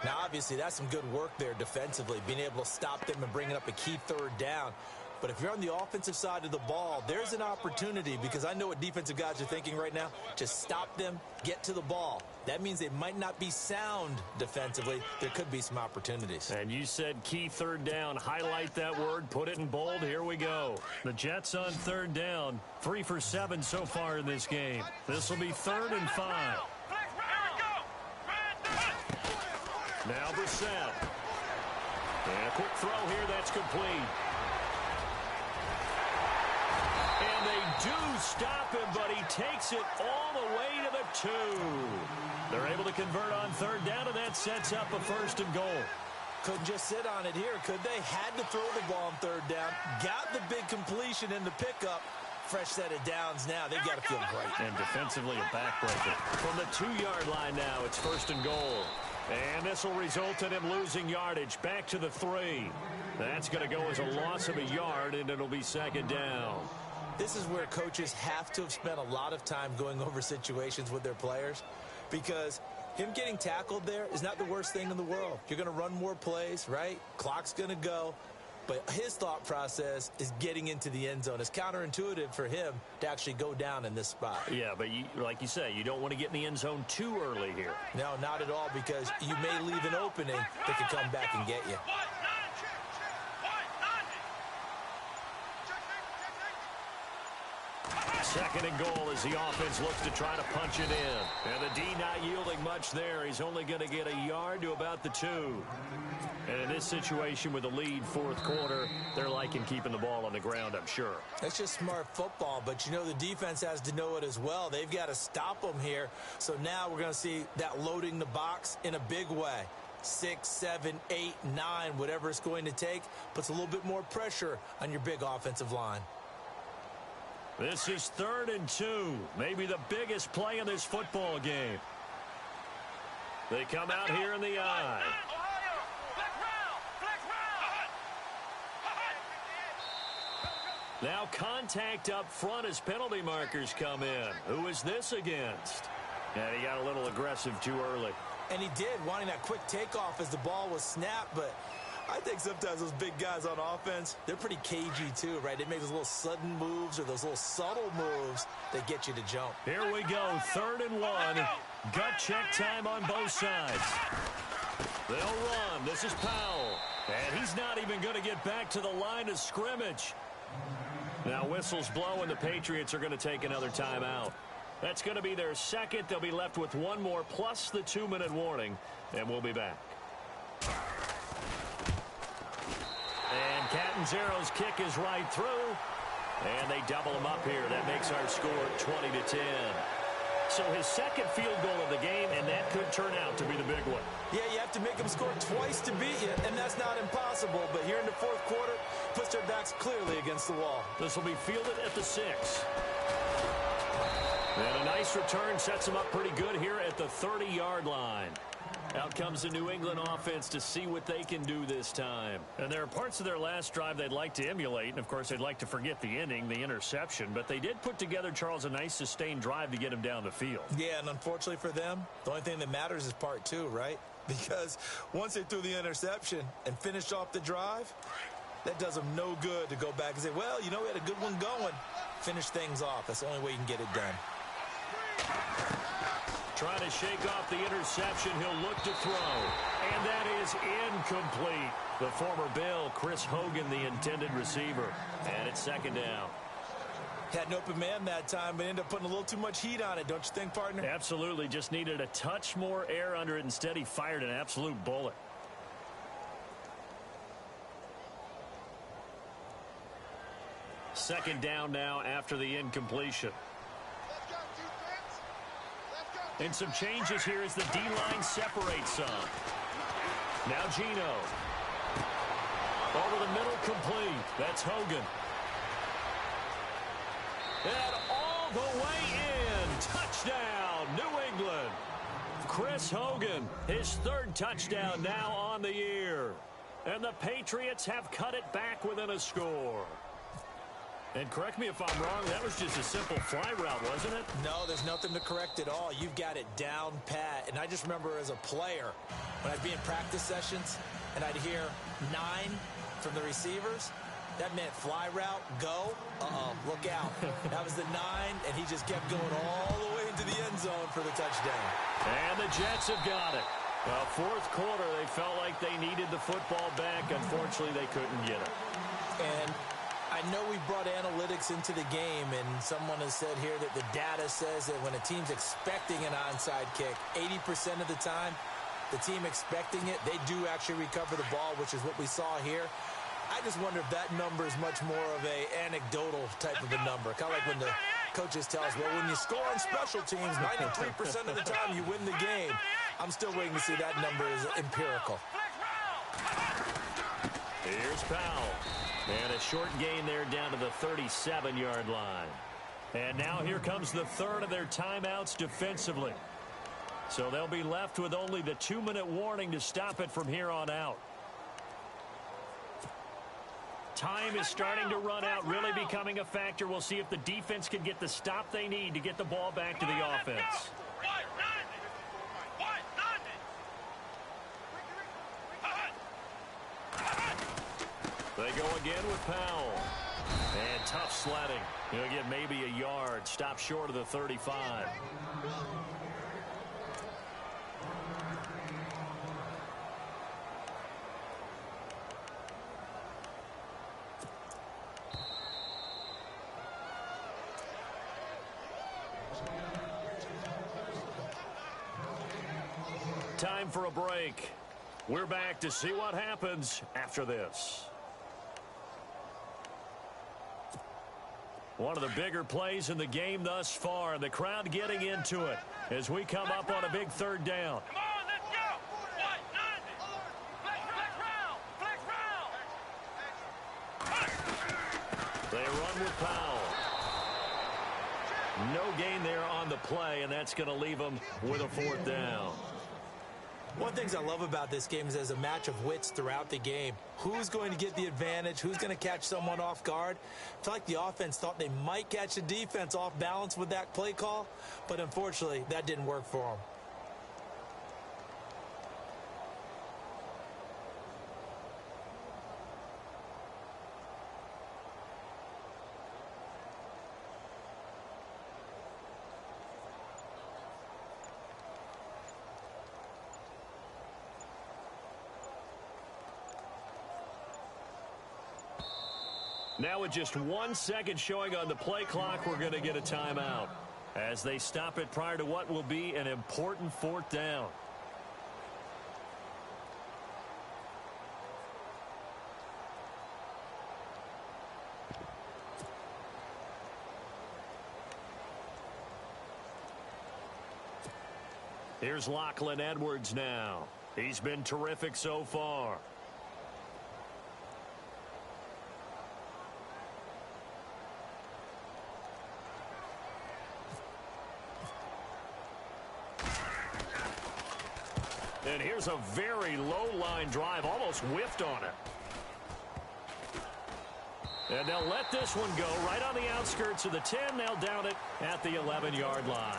S3: Now, obviously, that's some good work there defensively, being able to stop them and bringing up a key 3rd down. But if you're on the offensive side of the ball, there's an opportunity, because I know what defensive guys are thinking right now. Just stop them, get to the ball. That means they might not be sound defensively. There could be some opportunities.
S2: And you said key 3rd down. Highlight that word. Put it in bold. Here we go. The Jets on 3rd down. 3 for 7 so far in this game. This will be 3rd and 5. Now Brissett. And a quick throw here. That's complete. And they do stop him, but he takes it all the way to the 2. They're able to convert on 3rd down, and that sets up a 1st and goal.
S3: Couldn't just sit on it here, could they? Had to throw the ball on 3rd down. Got the big completion in the pickup. Fresh set of downs now. They've got to feel great.
S2: And defensively, a backbreaker. From the 2-yard line now, it's 1st and goal. And this will result in him losing yardage. Back to the 3. That's going to go as a loss of a yard, and it'll be 2nd down.
S3: This is where coaches have to have spent a lot of time going over situations with their players, because him getting tackled there is not the worst thing in the world. You're going to run more plays, right? Clock's going to go. But his thought process is getting into the end zone. It's counterintuitive for him to actually go down in this spot.
S2: Yeah, but like you say, you don't want to get in the end zone too early here.
S3: No, not at all, because you may leave an opening that could come back and get you.
S2: Second and goal as the offense looks to try to punch it in. And the D not yielding much there. He's only going to get a yard to about the 2. And in this situation with the lead fourth quarter, they're liking keeping the ball on the ground, I'm sure.
S3: That's just smart football, but you know the defense has to know it as well. They've got to stop them here. So now we're going to see that loading the box in a big way. 6, 7, 8, 9, whatever it's going to take, puts a little bit more pressure on your big offensive line.
S2: This is 3rd and 2. Maybe the biggest play in this football game. They come out here in the eye. Now contact up front as penalty markers come in. Who is this against? And he got a little aggressive too early.
S3: And he did, wanting that quick takeoff as the ball was snapped, but I think sometimes those big guys on offense, they're pretty cagey too, right? They make those little sudden moves or those little subtle moves that get you to jump.
S2: Here we go, 3rd and 1. Gut check time on both sides. They'll run. This is Powell. And he's not even going to get back to the line of scrimmage. Now whistles blow, and the Patriots are going to take another timeout. That's going to be their second. They'll be left with one more plus the 2-minute warning, and we'll be back. And Catanzaro's kick is right through, and they double him up here. That makes our score 20-10. So his second field goal of the game, and that could turn out to be the big one.
S3: Yeah, you have to make them score twice to beat you, and that's not impossible. But here in the fourth quarter, puts their backs clearly against the wall.
S2: This will be fielded at the 6. And a nice return sets them up pretty good here at the 30-yard line. Out comes the New England offense to see what they can do this time. And there are parts of their last drive they'd like to emulate. And, of course, they'd like to forget the inning, the interception. But they did put together, Charles, a nice sustained drive to get him down the field.
S3: Yeah, and unfortunately for them, the only thing that matters is part 2, right? Because once they threw the interception and finished off the drive, that does them no good to go back and say, well, you know, we had a good one going. Finish things off. That's the only way you can get it done.
S2: Trying to shake off the interception. He'll look to throw. And that is incomplete. The former Bill, Chris Hogan, the intended receiver. And it's 2nd down.
S3: Had an open man that time, but ended up putting a little too much heat on it, don't you think, partner?
S2: Absolutely. Just needed a touch more air under it. Instead, he fired an absolute bullet. Second down now after the incompletion. And some changes here as the D-line separates some. Now Gino. Over the middle, complete. That's Hogan. And all the way in. Touchdown, New England. Chris Hogan, his 3rd touchdown now on the year. And the Patriots have cut it back within a score. And correct me if I'm wrong, that was just a simple fly route, wasn't it?
S3: No, there's nothing to correct at all. You've got it down pat. And I just remember as a player, when I'd be in practice sessions and I'd hear 9 from the receivers, that meant fly route, go, look out. That was the 9, and he just kept going all the way into the end zone for the touchdown.
S2: And the Jets have got it. Well, fourth quarter, they felt like they needed the football back. Unfortunately, they couldn't get it.
S3: And I know we brought analytics into the game, and someone has said here that the data says that when a team's expecting an onside kick, 80% of the time, the team expecting it, they do actually recover the ball, which is what we saw here. I just wonder if that number is much more of a anecdotal type of a number. Kind of like when the coaches tell us, well, when you score on special teams, 93% of the time you win the game. I'm still waiting to see that number is empirical.
S2: Here's Powell. And a short gain there down to the 37-yard line. And now here comes the 3rd of their timeouts defensively. So they'll be left with only the 2-minute warning to stop it from here on out. Time is starting to run out, really becoming a factor. We'll see if the defense can get the stop they need to get the ball back to the offense. They go again with Powell. And tough sledding. He'll get maybe a yard. Stop short of the 35. Time for a break. We're back to see what happens after this. One of the bigger plays in the game thus far, and the crowd getting into it as we come up on a big third down.
S4: Come on, let's go. Flex round.
S2: They run with Powell. No gain there on the play, and that's going to leave them with a fourth down.
S3: One of the things I love about this game is there's a match of wits throughout the game. Who's going to get the advantage? Who's going to catch someone off guard? I feel like the offense thought they might catch the defense off balance with that play call, but unfortunately, that didn't work for them.
S2: Now with just 1 second showing on the play clock, we're going to get a timeout as they stop it prior to what will be an important fourth down. Here's Lachlan Edwards now. He's been terrific so far. And here's a very low-line drive, almost whiffed on it. And they'll let this one go right on the outskirts of the 10. They'll down it at the 11-yard line.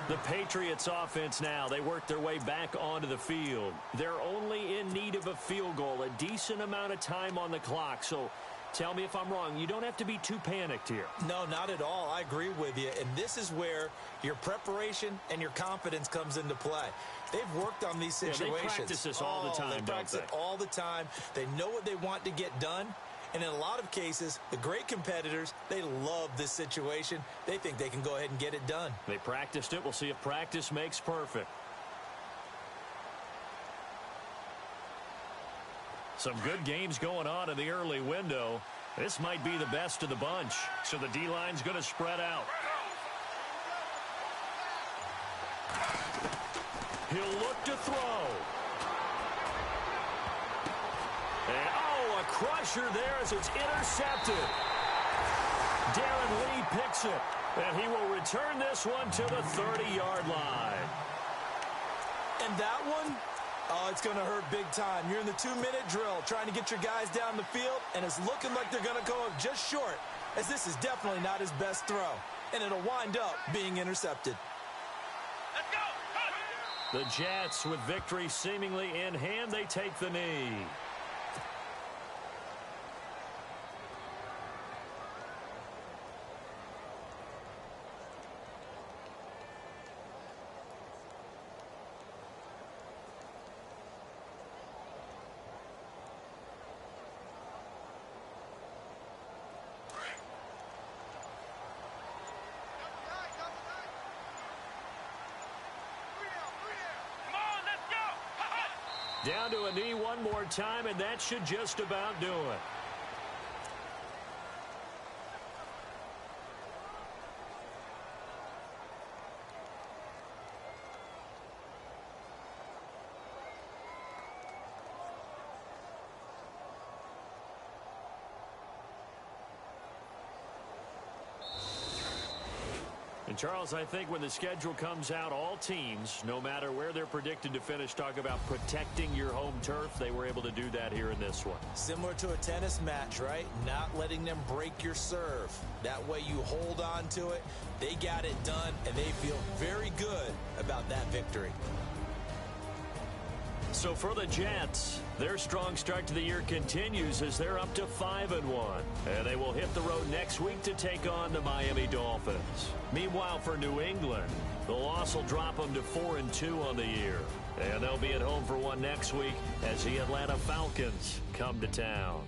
S2: The Patriots offense now, they work their way back onto the field. They're only in need of a field goal, a decent amount of time on the clock. So tell me if I'm wrong. You don't have to be too panicked here.
S3: No, not at all. I agree with you. And this is where your preparation and your confidence comes into play. They've worked on these situations.
S2: Yeah, they practice this all the time,
S3: They practice it all the time. They know what they want to get done. And in a lot of cases, the great competitors, they love this situation. They think they can go ahead and get it done.
S2: They practiced it. We'll see if practice makes perfect. Some good games going on in the early window. This might be the best of the bunch. So the D-line's going to spread out. He'll look to throw. And, a crusher there as it's intercepted. Darren Lee picks it. And he will return this one to the 30-yard line.
S3: And that one, it's going to hurt big time. You're in the 2-minute drill trying to get your guys down the field, and it's looking like they're going to go up just short, as this is definitely not his best throw. And it'll wind up being intercepted.
S4: Let's go.
S2: The Jets, with victory seemingly in hand, they take the knee. Down to a knee one more time, and that should just about do it. And, Charles, I think when the schedule comes out, all teams, no matter where they're predicted to finish, talk about protecting your home turf. They were able to do that here in this one.
S3: Similar to a tennis match, right? Not letting them break your serve. That way you hold on to it. They got it done, and they feel very good about that victory.
S2: So for the Jets, their strong start to the year continues as they're up to 5-1. And they will hit the road next week to take on the Miami Dolphins. Meanwhile, for New England, the loss will drop them to 4-2 on the year. And they'll be at home for one next week as the Atlanta Falcons come to town.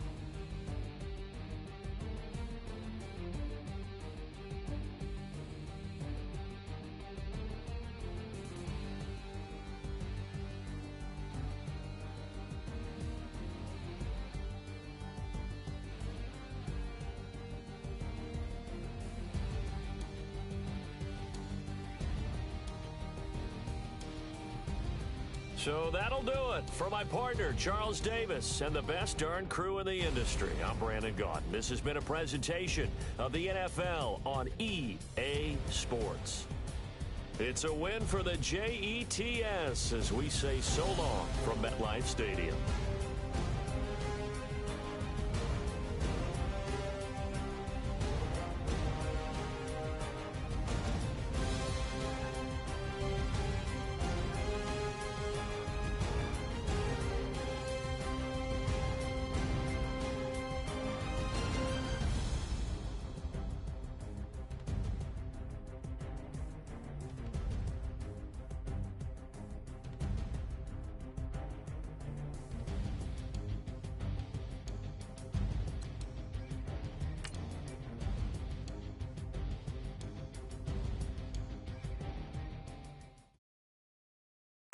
S2: So that'll do it for my partner, Charles Davis, and the best darn crew in the industry. I'm Brandon Gaudin. This has been a presentation of the NFL on EA Sports. It's a win for the Jets as we say so long from MetLife Stadium.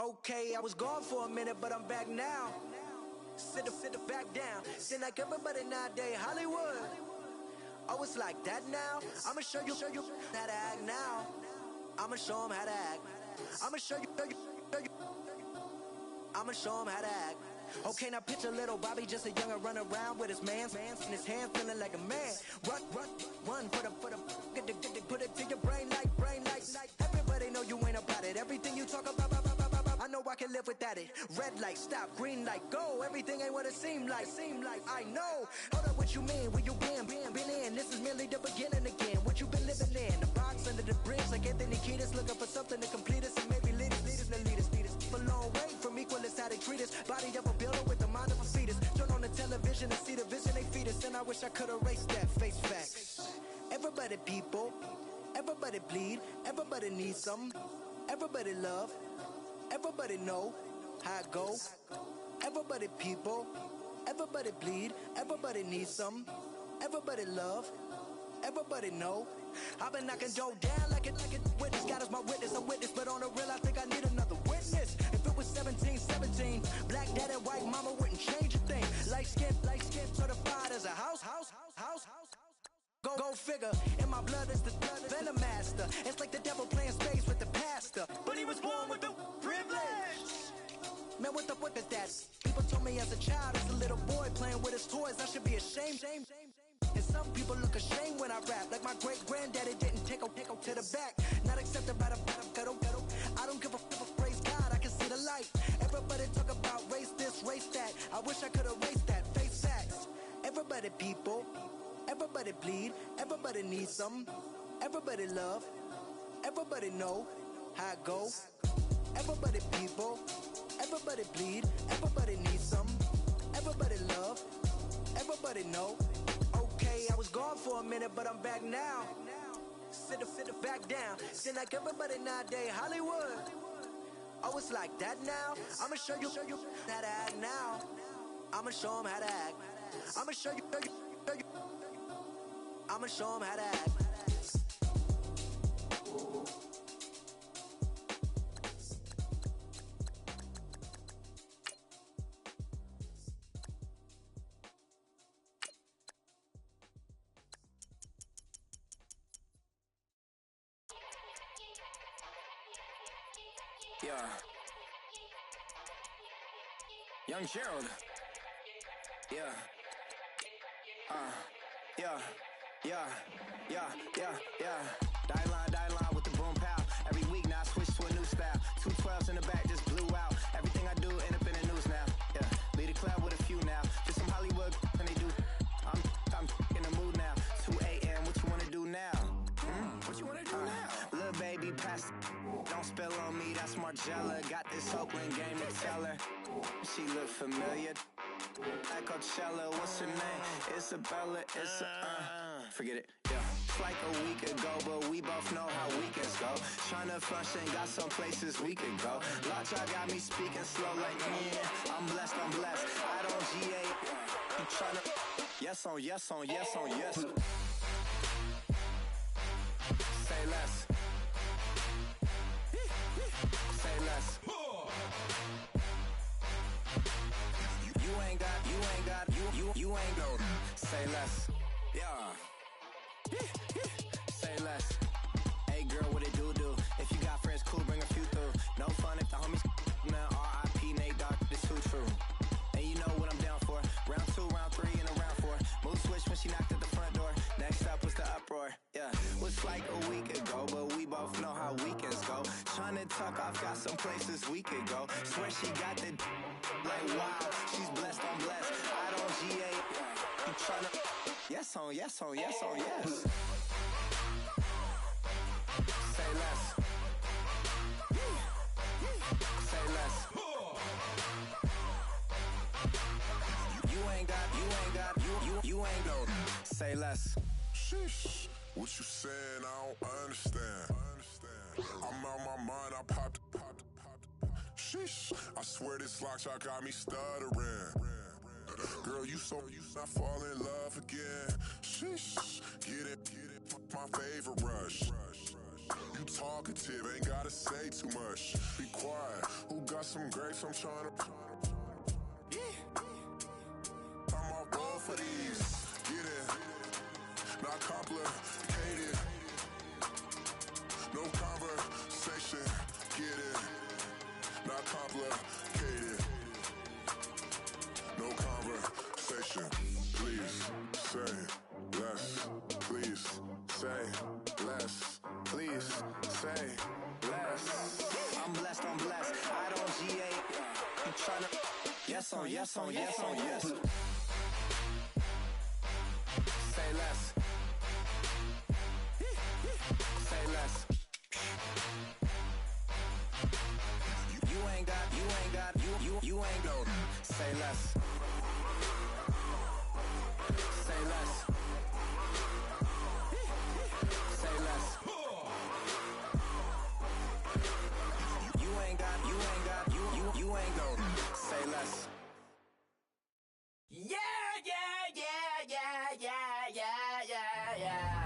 S5: Okay, I was gone for a minute, but I'm back now. Sit the back down. Seem like everybody nowadays, Hollywood. Oh, it's like that now? I'ma show you how to act now. I'ma show them how to act. I'ma show you. I'ma show them how to act. Okay, now picture little Bobby, just a youngin' run around with his man's in his hand, feeling like a man. Run, put it to your brain like. Everybody know you ain't about it. Everything you talk about, I know I can live without it. Red light, stop, green light, go. Everything ain't what it seemed like. I know. Hold up, what you mean? Where you been in? This is merely the beginning again. What you been living in? The box under the bridge, like Anthony Kiedis, looking for something to complete us and maybe lead us. A long way from equal is how they treat us. Body of a builder with the mind of a fetus. Turn on the television and see the vision they feed us. And I wish I could erase that. Face facts. Everybody people, everybody bleed, everybody needs some, everybody love, everybody know how it go. Everybody people, everybody bleed, everybody needs some, everybody love, everybody know. I've been knocking dough down like it witness. God is my witness, I'm witness, but on the real I think I need another witness. If it was 17, black dad and white mama wouldn't change a thing. Light skin certified as a house. Go figure, in my blood is the venom master. It's like the devil playing space with the pastor, but he was born with the privilege. Man, what is that? People told me as a child, as a little boy playing with his toys, I should be ashamed. And some people look ashamed when I rap, like my great granddaddy didn't take to the back. Not accepted by the ghetto. I don't give a praise God, I can see the light. Everybody talk about race this, race that. I wish I could erase that. Face facts. Everybody people, everybody bleed, everybody needs some, everybody love, everybody know how it go. Everybody people, everybody bleed, everybody needs some, everybody love, everybody know. Okay, I was gone for a minute, but I'm back now. Sit the back down. Seem like everybody nowadays, Hollywood. Oh, it's like that now? I'ma show you how to act now. I'ma show them how to act. I'ma show you. I'ma show them how to act.
S6: Yeah. Young Gerald. Yeah. Yeah. Yeah. Die line with the boom pow. Every week now I switch to a new style. 212s in the back just blew out. Everything I do end up in the news now. Yeah, lead a club with a few now. Just some Hollywood and they do. I'm in the mood now. 2 a.m. What you wanna do now? What you wanna do now? Little baby, pass. Don't spill on me. That's Margella. Got this Oakland game to tell her. She look familiar. At Coachella, what's her name? Isabella. Forget it. Yeah. Like a week ago, but we both know how weekends go. Tryna function, got some places we could go. Lot y'all got me speaking slow like, yeah, I'm blessed. I don't GA. I'm tryna, yes on yes. Say less. Say less. You ain't got, you ain't go. Say less. Yeah. Say less. Hey girl, what it do? If you got friends, cool, bring a few through. No fun if the homies man, R.I.P. Nate Dogg, this too true. And you know what I'm down for. Round 2, round 3, and a round 4. Mood switch when she knocked at the front door. Next up was the uproar. Yeah, was like a week ago, but we both know how weekends go. Tryna tuck off, got some places we could go. Swear she got the like wow, she's blessed. I don't GA. I'm tryna yes on yes. Say less. Say less. You ain't go. Say less.
S7: Sheesh. What you saying? I don't understand. I'm out my mind. I popped. Sheesh. I swear this lock y'all got me stuttering. Girl, you I fall in love again. Sheesh. Get it. My favorite rush. You talkative, ain't gotta say too much. Be quiet. Who got some grapes? I'm tryna. I'm all roll for these. Get it. Not complicated. No conversation. Get it. Not complicated. No conversation. Please say less. Please say less. Please say less.
S6: I'm blessed. I don't GA. I'm tryna yes on yes. Say less. Say less. You ain't got, you ain't go. Say less. Say less. Say less. You ain't got, you ain't go. Say less. Yeah.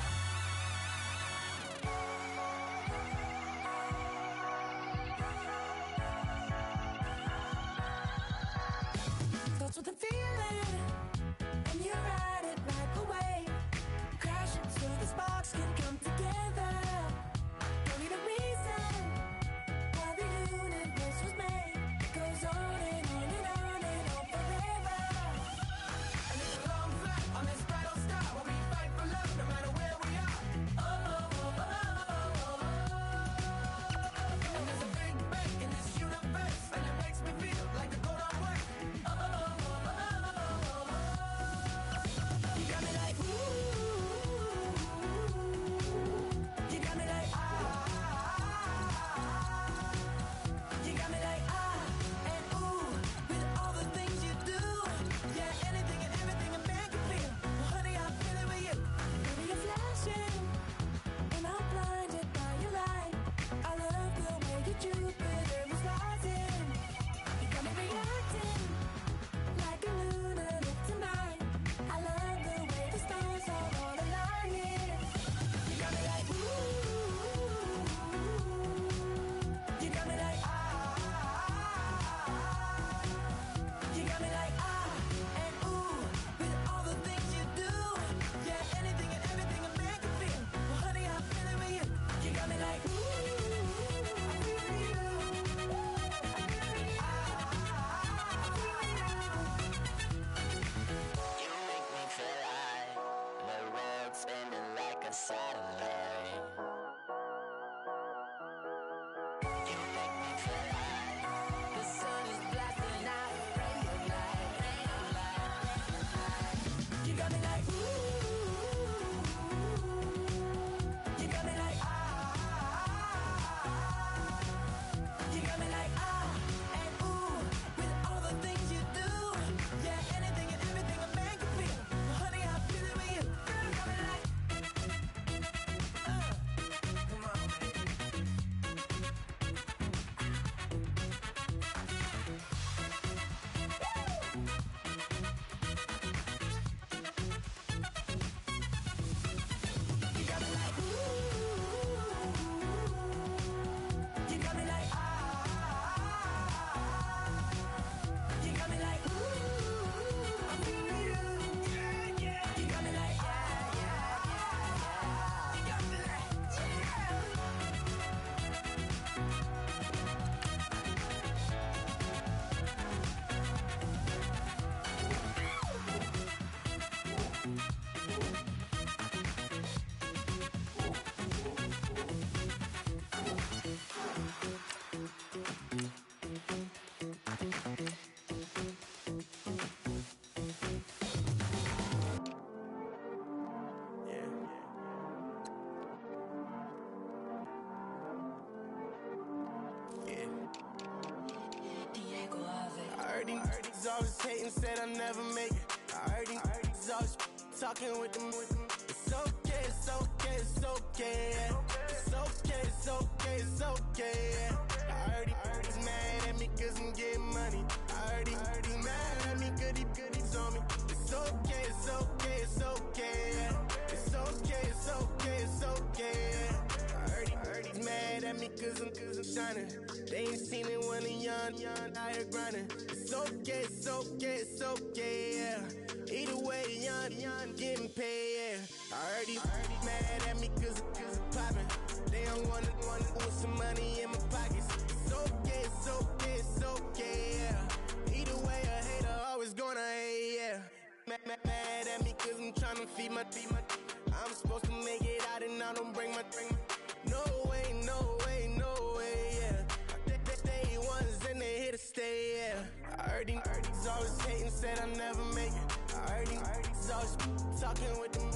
S5: Starts with a feeling, and you ride it like a wave.
S8: heard he's always hating, said I'll never make it. I heard he's always talking with them. It's okay, it's okay, it's okay. It's okay, it's okay, it's okay. I heard he's mad at me cause I'm getting money. I heard he's mad at me cause he's on me. It's okay, it's okay, it's okay. It's okay, it's okay, it's okay. I heard he's mad at me cause I'm shining. They ain't seen it when I'm young, out here grinding. It's okay, it's okay, it's okay, yeah. Either way, young, getting paid, yeah. I heard he's mad at me cause I'm popping. They don't want with some money in my pockets. It's okay, it's okay, it's okay, yeah. Either way, a hater always gonna hate, yeah. Mad at me cause I'm tryna feed my I'm supposed to make it out and I don't bring my no way, no way, no way, yeah. They ones and they here to stay, yeah. I heard he's always hating, said I'll never make it. I heard he's always talking with them.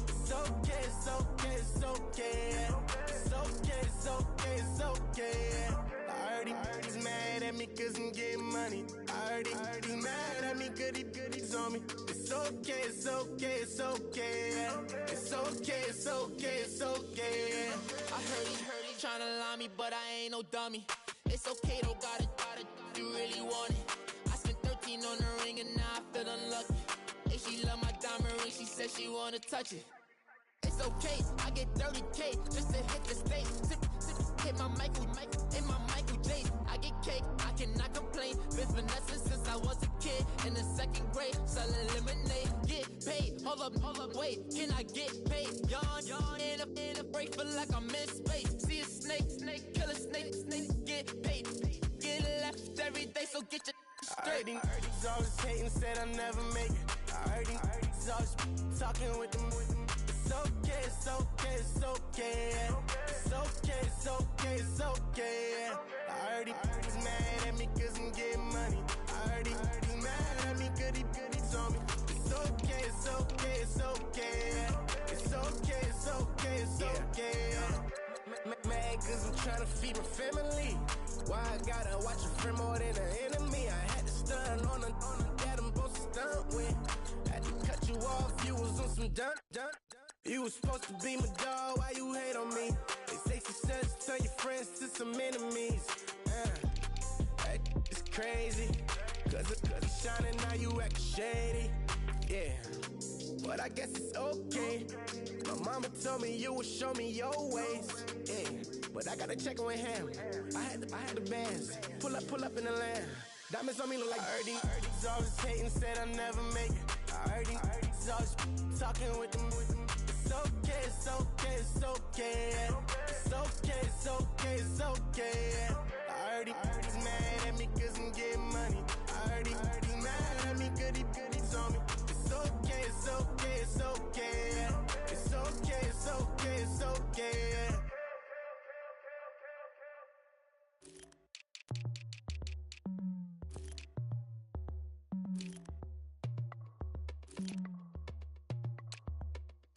S8: It's okay, it's okay, it's okay, yeah. It's okay, it's okay, it's okay, yeah. I heard he's mad at me cause I'm getting money. I heard he's mad at me cause he's on me. It's okay, it's okay, it's okay, yeah. It's okay, it's okay, it's okay, yeah.
S9: I heard he tryna lie me, but I ain't no dummy. It's okay, though, got it, you really want it. I spent 13 on the ring and now I feel unlucky. Hey, she love my diamond ring, she said she wanna touch it. It's okay, I get 30K just to hit the stage. Hit my Michael, in my Michael J. I get cake, I cannot complain. Been finessing since I was a kid. In the second grade, selling lemonade. Get paid, hold up, wait. Can I get paid? Yawn, in a break, feel like I'm in space. See a snake, kill a snake, get paid. Get left every day, so get your straight.
S8: I heard he's always hating, said I'll never make it. I heard he's always talking with them. It's okay, it's okay, it's okay, yeah. It's okay, it's okay, it's okay, yeah. I heard he's mad at me cause I'm getting money. I heard he's mad at me cause he's on me. It's okay, it's okay, it's okay, yeah. It's okay, it's okay, it's okay, yeah. Mad cause I'm trying to feed my family. Why I gotta watch a friend more than an enemy? I had to stun on the that I'm supposed to stunt with. Had to cut you off, you was on some dun. You was supposed to be my dog, why you hate on me? They say success, turn your friends to some enemies. It's crazy, cause it's shining, now you acting shady. Yeah, but I guess it's okay. My mama told me you would show me your ways. Yeah, but I gotta check with him. I had the bands, pull up in the land. Diamonds on me look like I heard he's always hating, said I'll never make it. I heard he's always talking with them. It's okay, it's okay, it's okay, yeah. It's okay, it's okay, it's okay, yeah. I heard he's mad at me cause I'm getting money. I heard he's mad at me cause he's on me. It's okay, it's okay, it's okay, yeah. It's okay, it's okay, it's okay, yeah.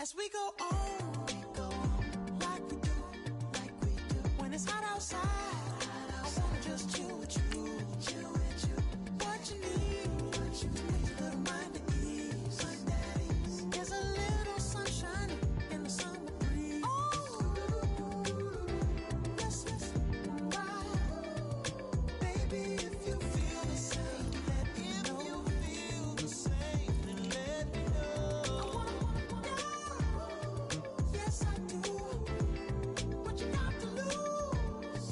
S10: As we go on, like we do, when it's hot outside, I wanna just chill with you. What you need, a little mind at ease. There's a little sunshine in the summer breeze. Let's ride, baby, if you feel the same, let me know. If you feel the same, then let me know. I wanna yes, I do. What you got to lose?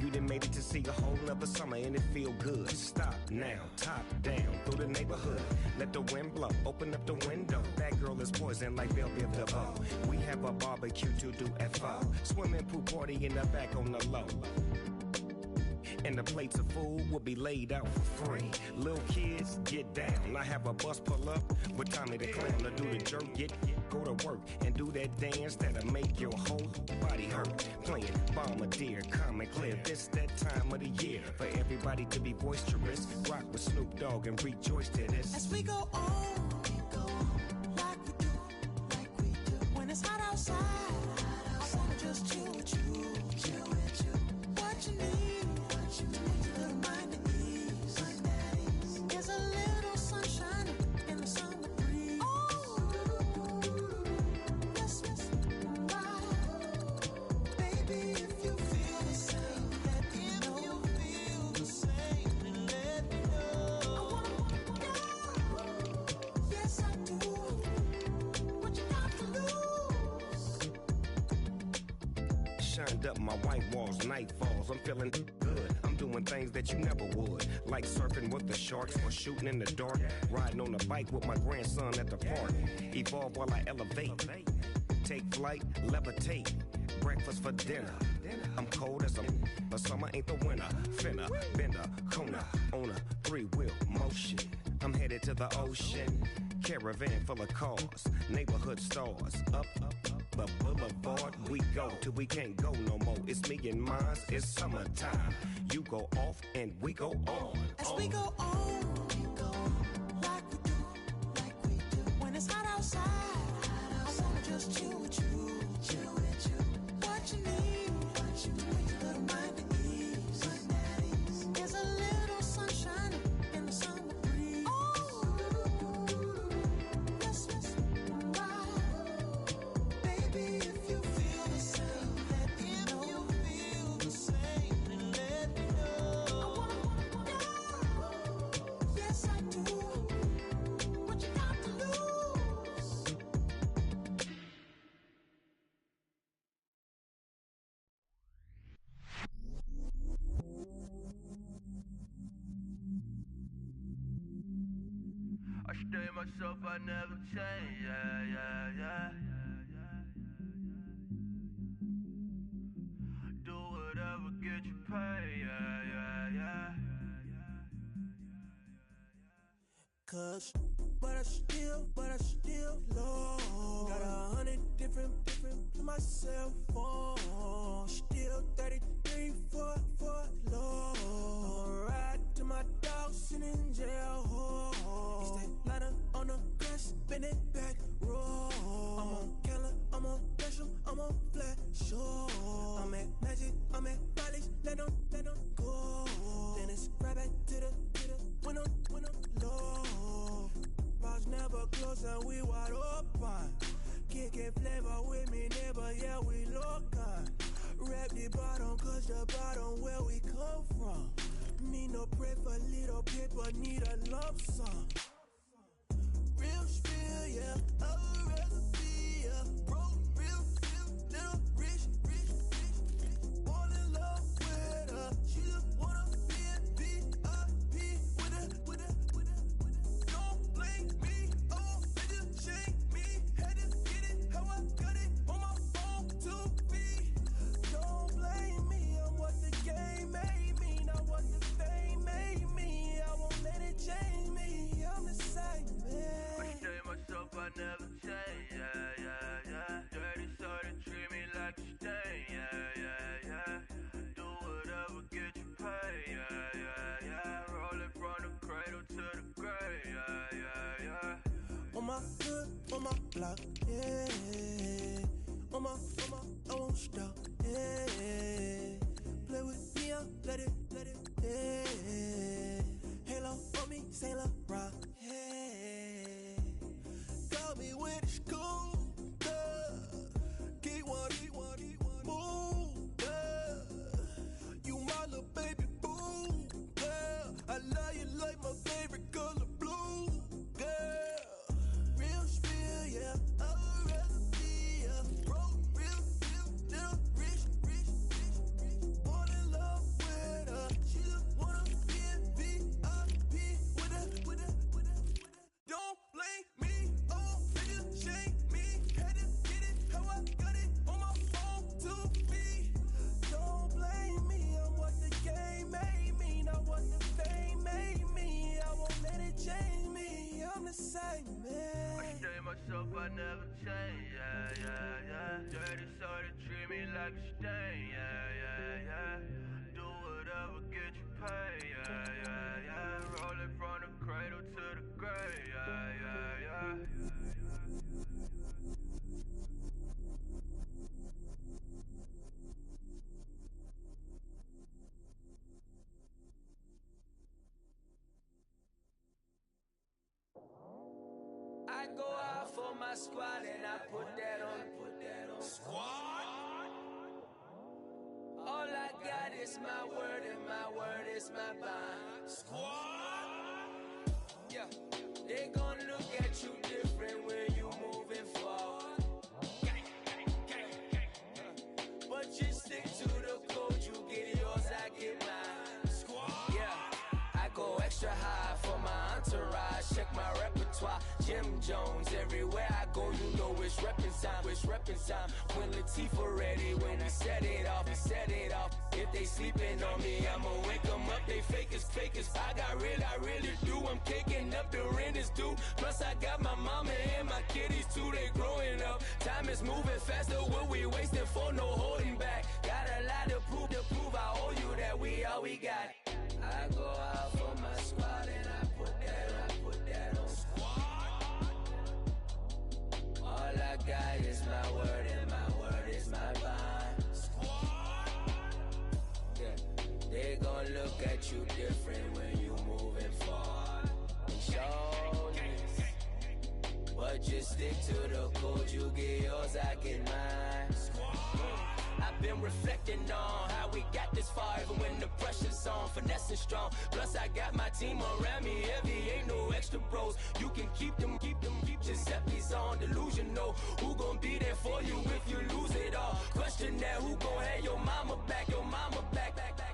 S11: You done made it to see a whole nother summer and it feel good. Stop now, top down, through the neighborhood. Let the wind blow, open up the window. That girl is poison like Belleville DeVoe. We have a barbecue to do FO. Swimming pool party in the back on the low. And the plates of food will be laid out for free. Little kids, get down. I have a bus pull up with Tommy the Clown to do the jerk. Go to work and do that dance that'll make your whole body hurt. Playing Bombardier, Common Clear. This that time of the year for everybody to be boisterous. Rock with Snoop Dogg and rejoice to this.
S10: As we go on, like we do. When it's hot outside, I wanna just chill with you. What you need, a little mind at ease.
S11: Shined up my white walls, night falls. I'm feeling good. I'm doing things that you never would, like surfing with the sharks or shooting in the dark, riding on a bike with my grandson at the park. Evolve while I elevate, take flight, levitate, breakfast for dinner. I'm cold as but summer ain't the winter. Finna, bender, Kona, on a 3-wheel motion. I'm headed to the ocean, caravan full of cars, neighborhood stars. Up the boulevard we go till we can't go no more. It's me and mine, it's summertime. You go off and we go on.
S10: As we go on, like we do. When it's hot outside, I wanna just chill with you. What you need, a little mind at ease. There's a little sunshine in the summer breeze. Let's ride. Baby, if you feel the same, let me know. If you feel the same, then let me know. I wanna know. Yes, I do. What you got to lose?
S8: I stay myself, I never change, yeah. Do whatever, get you paid, yeah. Cause, but I still low. Got 100 different to my cell phone. Still 33 for low. I'ma ride to my dog sitting in jail. He stay lighter on the grass, spin it back, roll. I'm on Keller, I'm on Gresham, I'm on Flat Shore. I'm at Magic, I'm at Bally's, let them go. Then it's right back to the when I'm low. Bars never close and we wide open. Kicking flavor with me, neighbor, yeah, we local. Rap the bottom, cause the bottom where we come from. Need no pray for little paper, need a love song. Real spill, yeah, I'd rather be, yeah. Broke, real, little rich. Fall in love with her, she just wanna be a VIP with her. Don't blame me, oh, they just shame me. Had to get it, how I got it, on my phone to be. Don't blame me, I'm what the game made me, not what the fame made me. I won't let it change me, I'm the same man. I stay myself, I never change, yeah. Dirty soda, treat me like a stain, yeah. Do whatever, get you paid, yeah. Rolling from the cradle to the grave, yeah. On my hood, on my block, yeah. On my, I won't stop, yeah. Play with me, I'll let it, yeah. Halo on me, Sailor Rock, yeah. Got me with the school, Keep one, move, yeah. You my little baby boo, yeah. I love you like my favorite color blue, yeah. Real spill, yeah, I'd rather be, yeah. Broke, real, little rich. Fall in love with her, she just wanna be a VIP with her. Don't blame me, oh, they just shame me. Had to get it, how I got it, on my phone to be. Don't blame me, I'm what the game made me, not what the fame made me. I won't let it change me, I'm the same man. I stay myself, I never change, yeah. Dirty soda, treat me like a stain, yeah. Do whatever, get you paid, yeah. Rolling from the cradle to the grave, yeah.
S12: I go out for my squad and I put that on. Squad? All I got is my word and my word is my bond. Squad? Yeah, they gon' look at you different when you moving forward. But you still Jones. Everywhere I go, you know it's reppin' time. It's reppin' time. When Latifah ready, when we set it off, we set it off. If they sleeping on me, I'ma wake them up. They fakers, fakers. I really do. I'm kicking up, the rent is due. Plus I got my mama and my kiddies too. They growing up. Time is moving faster. What we wasting for? No holding back. Got a lot to prove. I owe you that we all we got. I go out for my squad and I put that on squad. All I got is my word and my word is my bond. Squad. Yeah, they gon' look at you different when you moving forward. And show this, but just stick to the code. You get yours, I get mine. Squad. I've been reflecting on how we got this far, even when the pressure's on, finessing strong. Plus I got my team around me heavy, ain't no extra bros. You can keep them, Giuseppe's on delusional. Who gon' be there for you if you lose it all? Question that, who gon' have your mama back,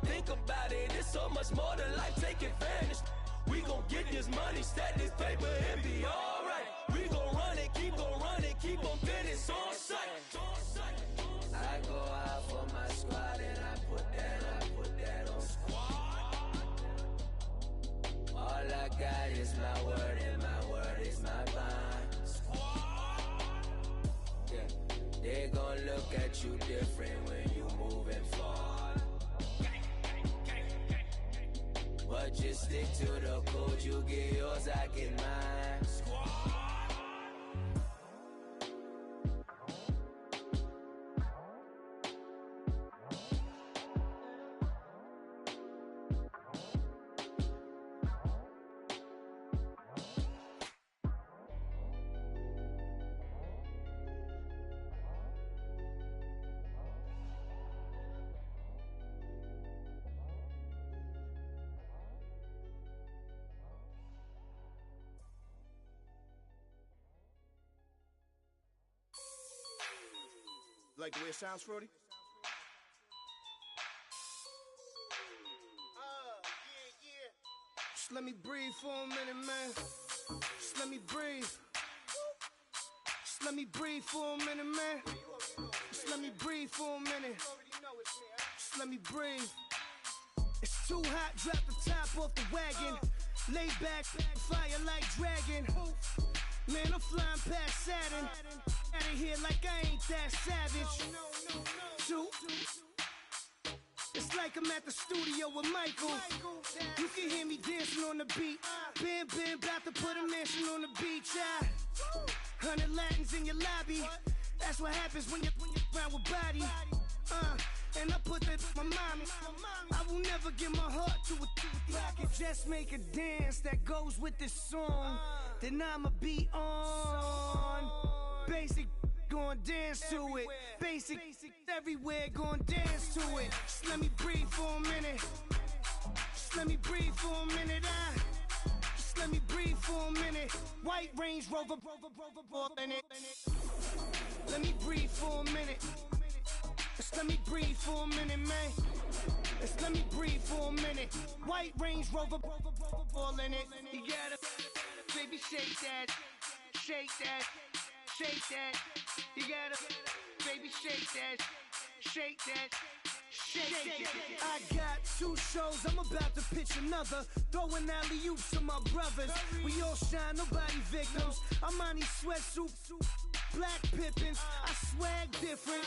S12: Think about it, it's so much more to life, take advantage. We gon' get this money, stack this paper and be alright. We gon' run it, keep on finish on sight. I go out for my squad and I put that on squad. All I got is my word and my word is my bond. Squad. Yeah, they gon' look at you different when you moving forward. But just stick to the code, you get yours, I get mine. Squad.
S8: Like the way it sounds, Frody? Just let me breathe for a minute, man. Just let me breathe. Just let me breathe for a minute, man. Just let me breathe for a minute. Just let me breathe. It's too hot, drop the top off the wagon. Lay back, fire like dragon. Man, I'm flying past Saturn. Out of here like I ain't that savage. Two. It's like I'm at the studio with Michael. You can hear me dancing on the beat. Bam, bam, about to put a mansion on the beach. 100 Latins in your lobby. That's what happens when you're around with body. And I put that in my mommy. I will never give my heart to it. I can just make a dance that goes with this song. Then I'ma be on. Basic, gon' dance to it. Basic, everywhere, gon' dance to it. Just let me breathe for a minute. Just let me breathe for a minute. Just let me breathe for a minute. White Range Rover, in it. Let me breathe for a minute. Just let me breathe for a minute, man. Just let me breathe for a minute. White Range Rover, ball in it. You gotta, baby, shake that, shake that, shake that. You gotta, baby, shake that, shake that. Shake it. I got 2 shows, I'm about to pitch another. Throwing alley-oops to my brothers. We all shine, nobody victims. I'm on these sweatsuits, black Pippins. I swag different.